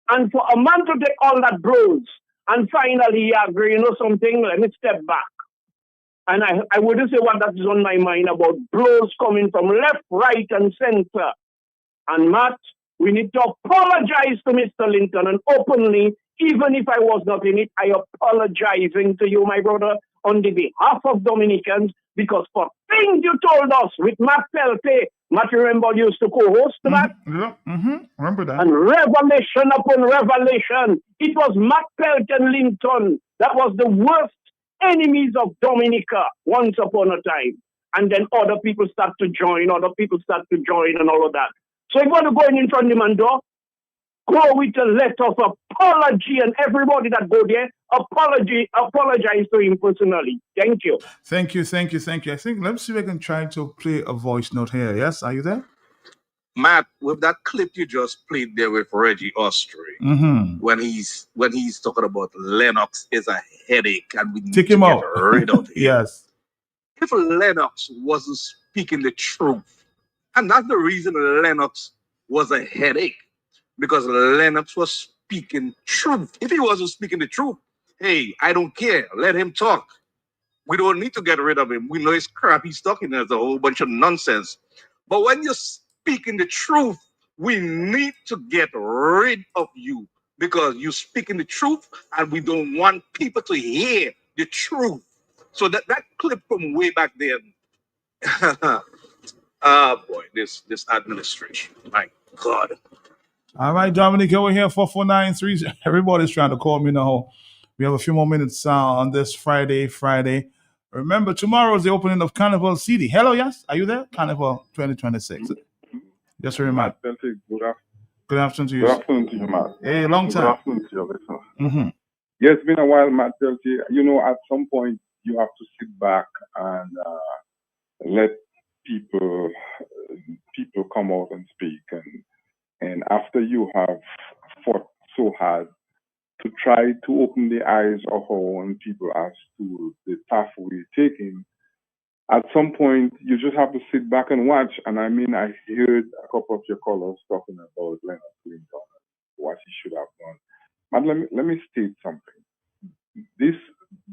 And for a man to take all that blows and finally agree, you know something, let me step back. And I wouldn't say what that is on my mind about blows coming from left, right, and center. And Matt, we need to apologize to Mr. Linton and openly, even if I was not in it, I apologizing to you, my brother, on the behalf of Dominicans, because for things you told us with Matt Pelte, Matt, you remember you used to co-host that? Remember that. And revelation upon revelation, it was Matt Pelte and Linton that was the worst enemies of Dominica once upon a time. And then other people start to join, and all of that. So if you want to go in front of the man door, go with a letter of apology, and everybody that go there, apologize to him personally. Thank you. Thank you. I think, let's see if I can try to play a voice note here. Yes, are you there? Matt, with that clip you just played there with Reggie Austria, when he's talking about Lennox is a headache and we need Take to him get out. rid of him. Yes. If Lennox wasn't speaking the truth, and that's the reason Lennox was a headache, because Lennox was speaking truth. If he wasn't speaking the truth, hey, I don't care. Let him talk. We don't need to get rid of him. We know his crap he's talking. There's a whole bunch of nonsense. But when you're speaking the truth, we need to get rid of you because you're speaking the truth and we don't want people to hear the truth. So that clip from way back then, boy, this administration, my God. All right, Dominic, over here, 4493. Everybody's trying to call me now. We have a few more minutes on this Friday. Remember, tomorrow is the opening of Carnival City. Hello, yes? Are you there? Carnival 2026. Yes, very much. Good afternoon to you. Good afternoon to you, Matt. Hey, long time. Good afternoon to your listeners. Yeah, it's been a while, Matt Peltier. You know, at some point, you have to sit back and let people come out and speak. And after you have fought so hard to try to open the eyes of our own people as to the path we're taking, at some point, you just have to sit back and watch. And I mean, I heard a couple of your callers talking about Leonard Clinton and what he should have done. But let me state something. This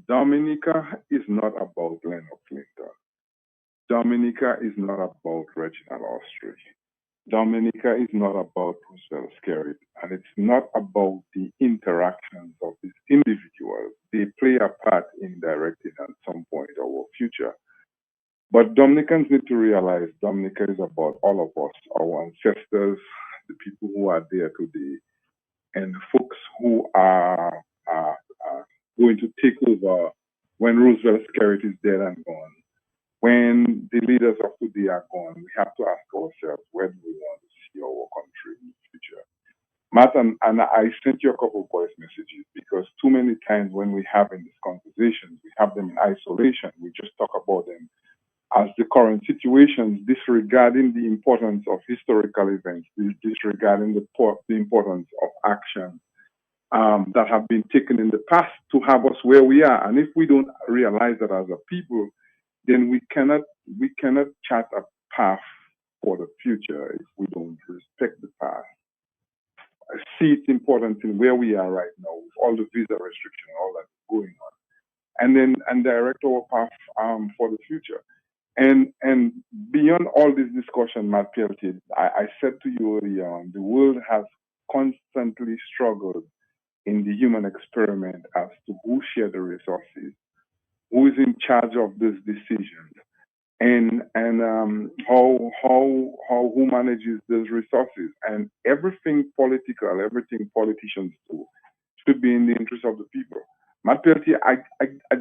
Dominica is not about Lennox Linton. Dominica is not about Reginald Austri. Dominica is not about Roosevelt Skerrit, and it's not about the interactions of these individuals. They play a part in directing at some point our future. But Dominicans need to realize Dominica is about all of us, our ancestors, the people who are there today, and folks who are going to take over when Roosevelt Skerrit is dead and gone. When the leaders of today are gone, we have to ask ourselves, where do we want to see our country in the future? Matt, and I sent you a couple of voice messages because too many times when we have in these conversations, we have them in isolation. We just talk about them as the current situations, disregarding the importance of historical events, disregarding the importance of action that have been taken in the past to have us where we are. And if we don't realize that as a people, then we cannot chart a path for the future if we don't respect the past. I see its importance in where we are right now with all the visa restriction, all that's going on, and direct our path for the future. And beyond all this discussion, Matt Peltier, I said to you earlier on, the world has constantly struggled in the human experiment as to who share the resources, who is in charge of these decisions, and who manages those resources. And everything political, everything politicians do should be in the interest of the people. Matt Peltier, I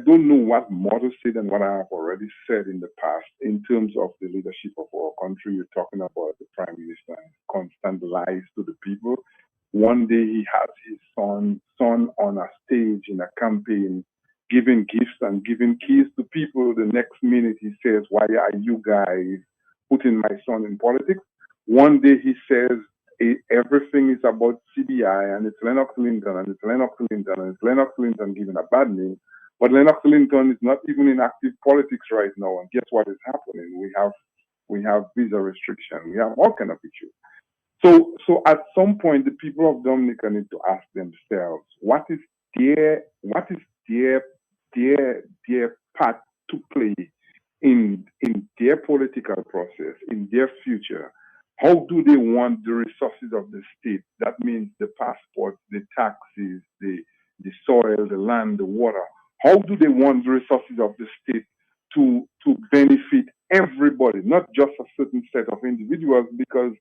don't know what more to say than what I have already said in the past in terms of the leadership of our country. You're talking about the Prime Minister and constant lies to the people. One day he has his son on a stage in a campaign giving gifts and giving keys to people. The next minute he says, why are you guys putting my son in politics? One day he says, everything is about CBI and it's Lennox Linton and it's Lennox Linton and it's Lennox Linton given a bad name. But Lennox Linton is not even in active politics right now. And guess what is happening? We have visa restriction. We have all kind of issues. So at some point, the people of Dominica need to ask themselves, what is their part to play in their political process, in their future? How do they want the resources of the state? That means the passports, the taxes, the soil, the land, the water. How do they want the resources of the state to benefit everybody, not just a certain set of individuals? Because,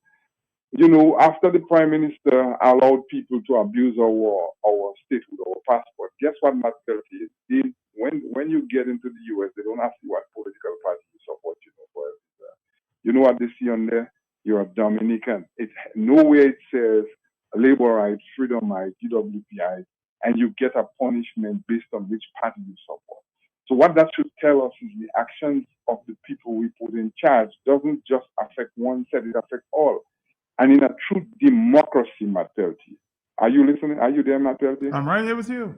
you know, after the Prime Minister allowed people to abuse our statehood, our passport, guess what Matt Peltier is? When you get into the US, they don't ask you what political party you support, you know what they see on there? You're a Dominican. Nowhere it says Laborite, Freedomite, UWPI, and you get a punishment based on which party you support. So what that should tell us is the actions of the people we put in charge doesn't just affect one set, it affects all. And in a true democracy, Matt Peltier, are you listening? Are you there, Matt Peltier? I'm right here with you.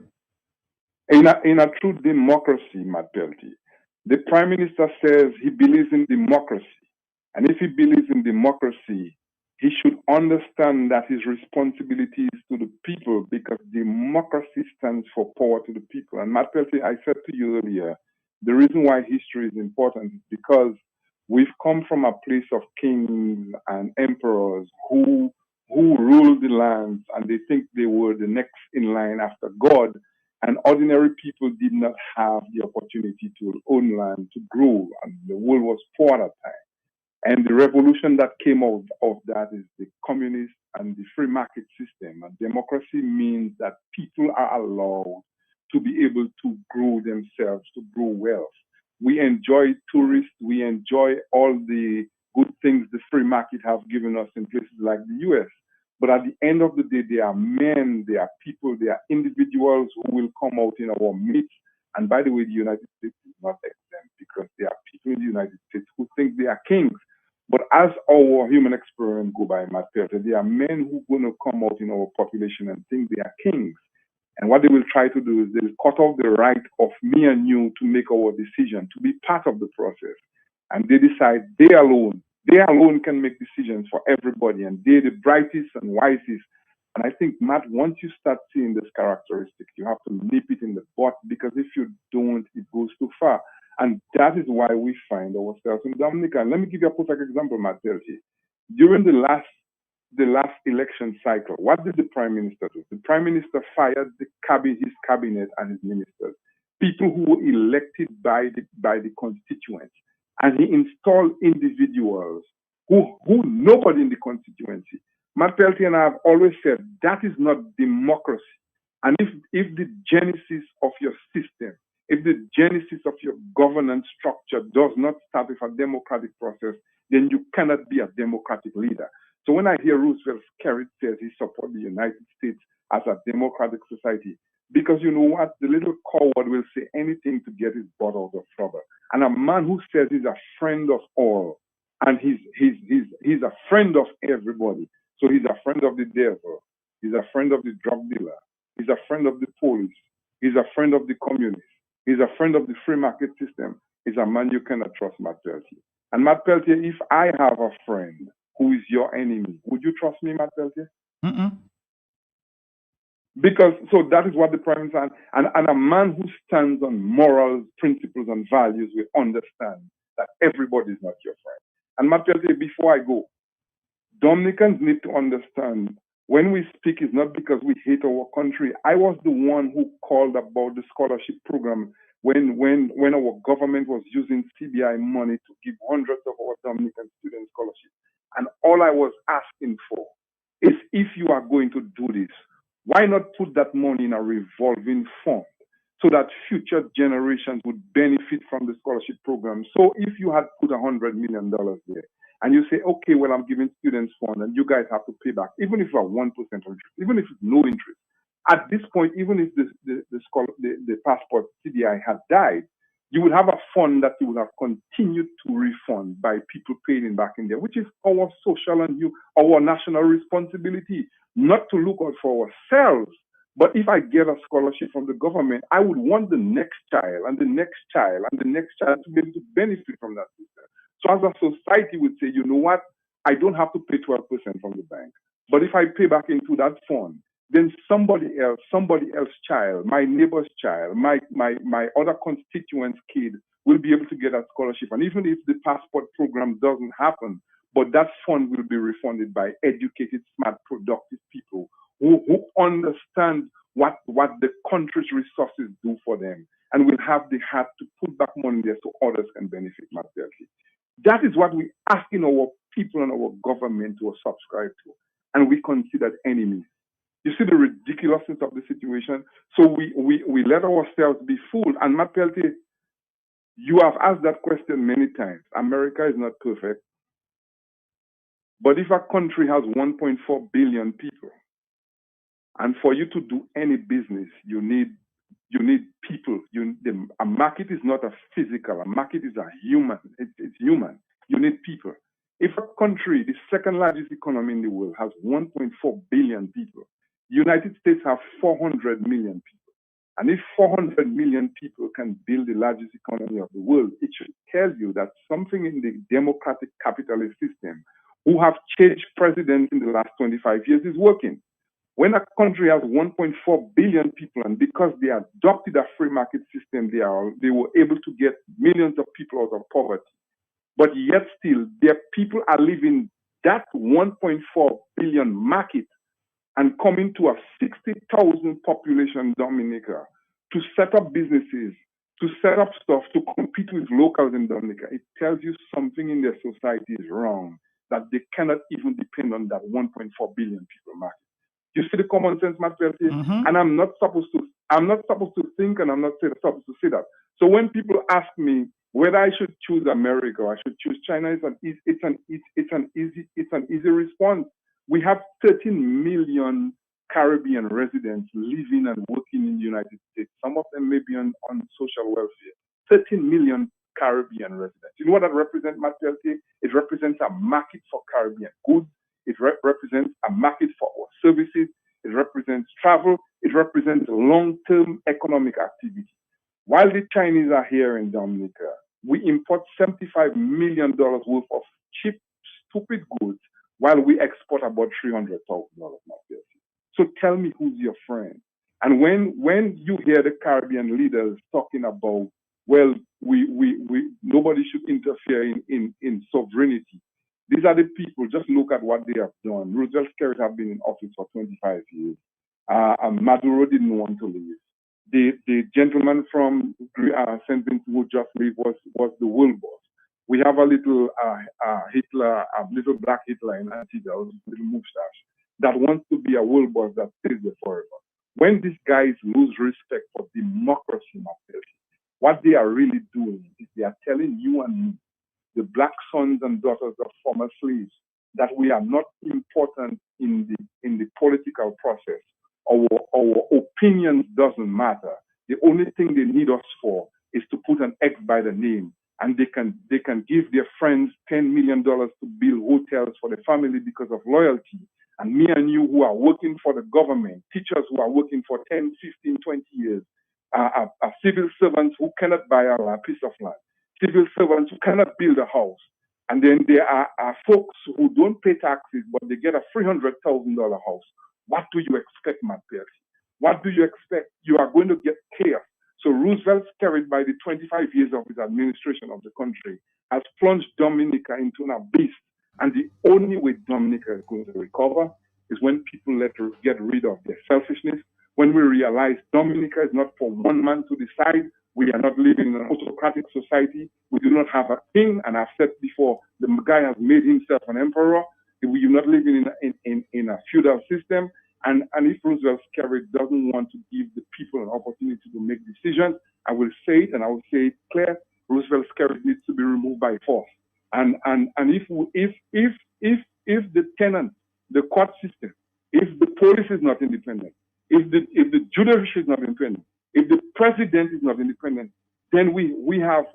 In a true democracy, Matt Peltier, the Prime Minister says he believes in democracy. And if he believes in democracy, he should understand that his responsibility is to the people because democracy stands for power to the people. And Matt Peltier, I said to you earlier, the reason why history is important is because we've come from a place of kings and emperors who ruled the lands and they think they were the next in line after God. And ordinary people did not have the opportunity to own land, to grow, and the world was poor at that time. And the revolution that came out of that is the communist and the free market system. And democracy means that people are allowed to be able to grow themselves, to grow wealth. We enjoy tourists. We enjoy all the good things the free market has given us in places like the US. But at the end of the day, there are men, there are people, there are individuals who will come out in our midst. And by the way, the United States is not exempt because there are people in the United States who think they are kings. But as our human experiment go by, Matt Peltier, there are men who are going to come out in our population and think they are kings. And what they will try to do is they will cut off the right of me and you to make our decision, to be part of the process. And they decide they alone can make decisions for everybody. And they're the brightest and wisest And I think, Matt, once you start seeing this characteristic, you have to nip it in the bud, because if you don't, it goes too far. And that is why we find ourselves in Dominica. And let me give you a perfect example, Matt Telchi. During the last election cycle, what did the Prime Minister do? The Prime Minister fired his cabinet and his ministers, people who were elected by the constituents. And he installed individuals who nobody in the constituency. Matt Peltier and I have always said that is not democracy. And if the genesis of your system, if the genesis of your governance structure does not start with a democratic process, then you cannot be a democratic leader. So when I hear Roosevelt Skerrit says he supports the United States as a democratic society, because you know what? The little coward will say anything to get his butt out of trouble. And a man who says he's a friend of all, and he's a friend of everybody. So he's a friend of the devil. He's a friend of the drug dealer. He's a friend of the police. He's a friend of the communists. He's a friend of the free market system. He's a man you cannot trust, Matt Peltier. And Matt Peltier, if I have a friend who is your enemy, would you trust me, Matt Peltier? Because, so that is what the Prime Minister, and a man who stands on morals, principles, and values will understand that everybody is not your friend. And Matt Peltier, before I go, Dominicans need to understand when we speak, it's not because we hate our country. I was the one who called about the scholarship program when our government was using CBI money to give hundreds of our Dominican students scholarships. And all I was asking for is, if you are going to do this, why not put that money in a revolving fund so that future generations would benefit from the scholarship program? So if you had put $100 million there, and you say, okay, well, I'm giving students funds and you guys have to pay back, even if you are 1% interest, even if it's no interest. At this point, even if the passport CDI had died, you would have a fund that you would have continued to refund by people paying back in there, which is our social and our national responsibility, not to look out for ourselves. But if I get a scholarship from the government, I would want the next child and the next child and the next child to be able to benefit from that system. So as a society would say, you know what, I don't have to pay 12% from the bank. But if I pay back into that fund, then somebody else's child, my neighbor's child, my other constituent's kid will be able to get a scholarship. And even if the passport program doesn't happen, but that fund will be refunded by educated, smart, productive people who understand what the country's resources do for them, and will have the heart to put back money there so others can benefit materially. That is what we're asking our people and our government to subscribe to, and we considered enemies. You see the ridiculousness of the situation. So we let ourselves be fooled. And Matt Peltier, you have asked that question many times. America is not perfect. But if a country has 1.4 billion people, and for you to do any business, you need people. A market is not a physical. A market is a human. It's human. You need people. If a country, the second largest economy in the world, has 1.4 billion people, United States have 400 million people. And if 400 million people can build the largest economy of the world, it should tell you that something in the democratic capitalist system, who have changed presidents in the last 25 years, is working. When a country has 1.4 billion people, and because they adopted a free market system, they were able to get millions of people out of poverty. But yet still, their people are living that 1.4 billion market and coming to a 60,000 population Dominica to set up businesses, to set up stuff, to compete with locals in Dominica. It tells you something in their society is wrong, that they cannot even depend on that 1.4 billion people market. You see the common sense, Matt Peltier? And I'm not supposed to think, and I'm not supposed to say that. So when people ask me whether I should choose America or I should choose China, it's an easy response. We have 13 million Caribbean residents living and working in the United States. Some of them may be on social welfare. 13 million Caribbean residents. You know what that represents, Matt Peltier? It represents a market for Caribbean goods. It represents a market for our services. It represents travel. It represents long-term economic activity. While the Chinese are here in Dominica, we import $75 million worth of cheap, stupid goods, while we export about $300,000. So tell me who's your friend. And when you hear the Caribbean leaders talking about, well, we nobody should interfere in sovereignty. These are the people. Just look at what they have done. Roosevelt Skerrit have been in office for 25 years. And Maduro didn't want to leave. The gentleman from St. Vincent who just leave was the world boss. We have a little Hitler, a little black Hitler in Antigua, a little mustache, that wants to be a world boss that stays there forever. When these guys lose respect for democracy, what they are really doing is they are telling you and me, the black sons and daughters of former slaves, that we are not important in the political process. Our opinions doesn't matter. The only thing they need us for is to put an X by the name, and they can give their friends $10 million to build hotels for the family because of loyalty. And me and you who are working for the government, teachers who are working for 10, 15, 20 years, are civil servants who cannot buy a piece of land, civil servants who cannot build a house. And then there are folks who don't pay taxes, but they get a $300,000 house. What do you expect, Matt Pierce? What do you expect? You are going to get chaos. So Roosevelt, carried by the 25 years of his administration of the country, has plunged Dominica into an abyss. And the only way Dominica is going to recover is when people get rid of their selfishness, when we realize Dominica is not for one man to decide. We are not living in an autocratic society. We do not have a king, and I've said before, the guy has made himself an emperor. We are not living in a feudal system. And if Roosevelt Skerrit doesn't want to give the people an opportunity to make decisions, I will say it, and I will say it clear: Roosevelt Skerrit needs to be removed by force. And if the tenant, the court system, if the police is not independent, if the judiciary is not independent, if the president is not independent, then we have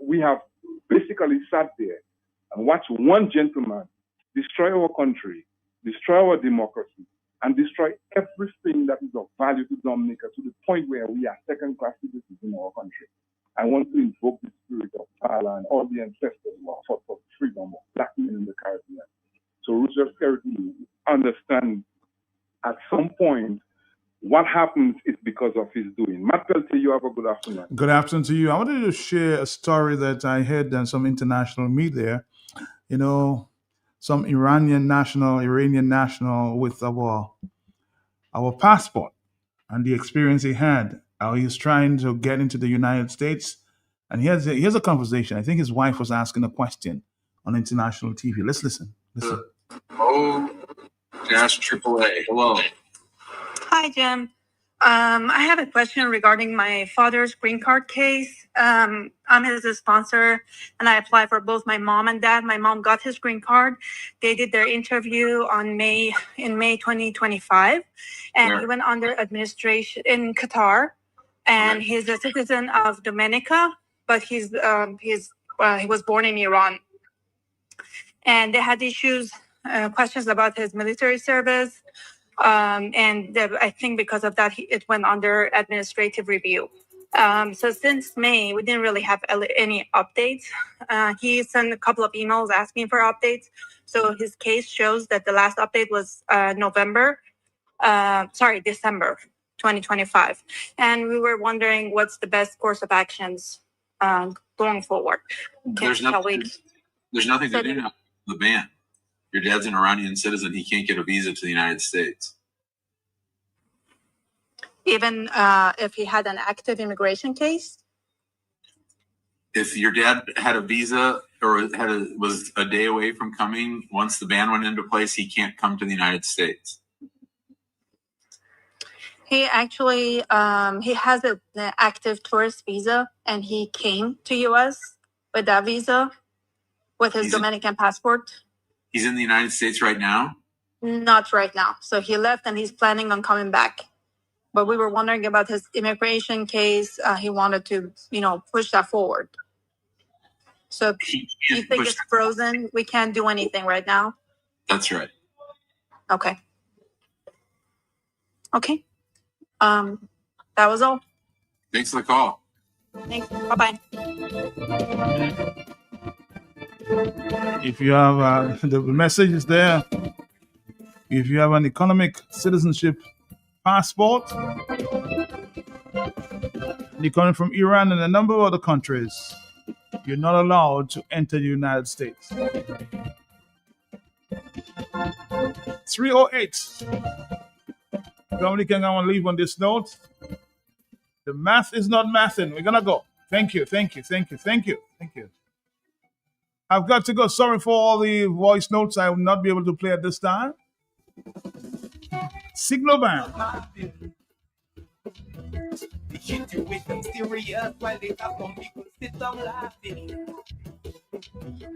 basically sat there and watched one gentleman destroy our country, destroy our democracy, and destroy everything that is of value to Dominica to the point where we are second-class citizens in our country. I want to invoke the spirit of Tyler and all the ancestors who have fought for the freedom of black men in the Caribbean. So Roosevelt Skerrit understand at some point what happens is because of his doing. Matt Peltier, you have a good afternoon. Good afternoon to you. I wanted to share a story that I heard on some international media. You know, some Iranian national with our passport and the experience he had. How he was trying to get into the United States. And here's a conversation. I think his wife was asking a question on international TV. Let's listen. Oh, Dash AAA. Hello. Hi, Jim. I have a question regarding my father's green card case. I'm his sponsor, and I applied for both my mom and dad. My mom got his green card. They did their interview in May 2025, and he went under administration in Qatar. And he's a citizen of Dominica, but he was born in Iran. And they had questions about his military service. I think because of that, it went under administrative review. So since May, we didn't really have any updates. He sent a couple of emails asking for updates. So his case shows that the last update was December 2025 . And we were wondering what's the best course of actions going forward. There's nothing to do now. The ban. Your dad's an Iranian citizen. He can't get a visa to the United States. Even if he had an active immigration case? If your dad had a visa or was a day away from coming, once the ban went into place, he can't come to the United States. He actually he has an active tourist visa, and he came to U.S. with that visa, with his Dominican passport. He's in the United States right now? Not right now. So he left, and he's planning on coming back. But we were wondering about his immigration case. He wanted to, push that forward. So you think it's frozen? We can't do anything right now? That's right. Okay. That was all. Thanks for the call. Thanks. Bye-bye. If you have the message is there. If you have an economic citizenship passport, you're coming from Iran and a number of other countries, you're not allowed to enter the United States. 308. Dominic, I want to leave on this note. The math is not mathing. We're going to go. Thank you. I've got to go. Sorry for all the voice notes I will not be able to play at this time. Signal band. The situation serious while they have some people sit down laughing.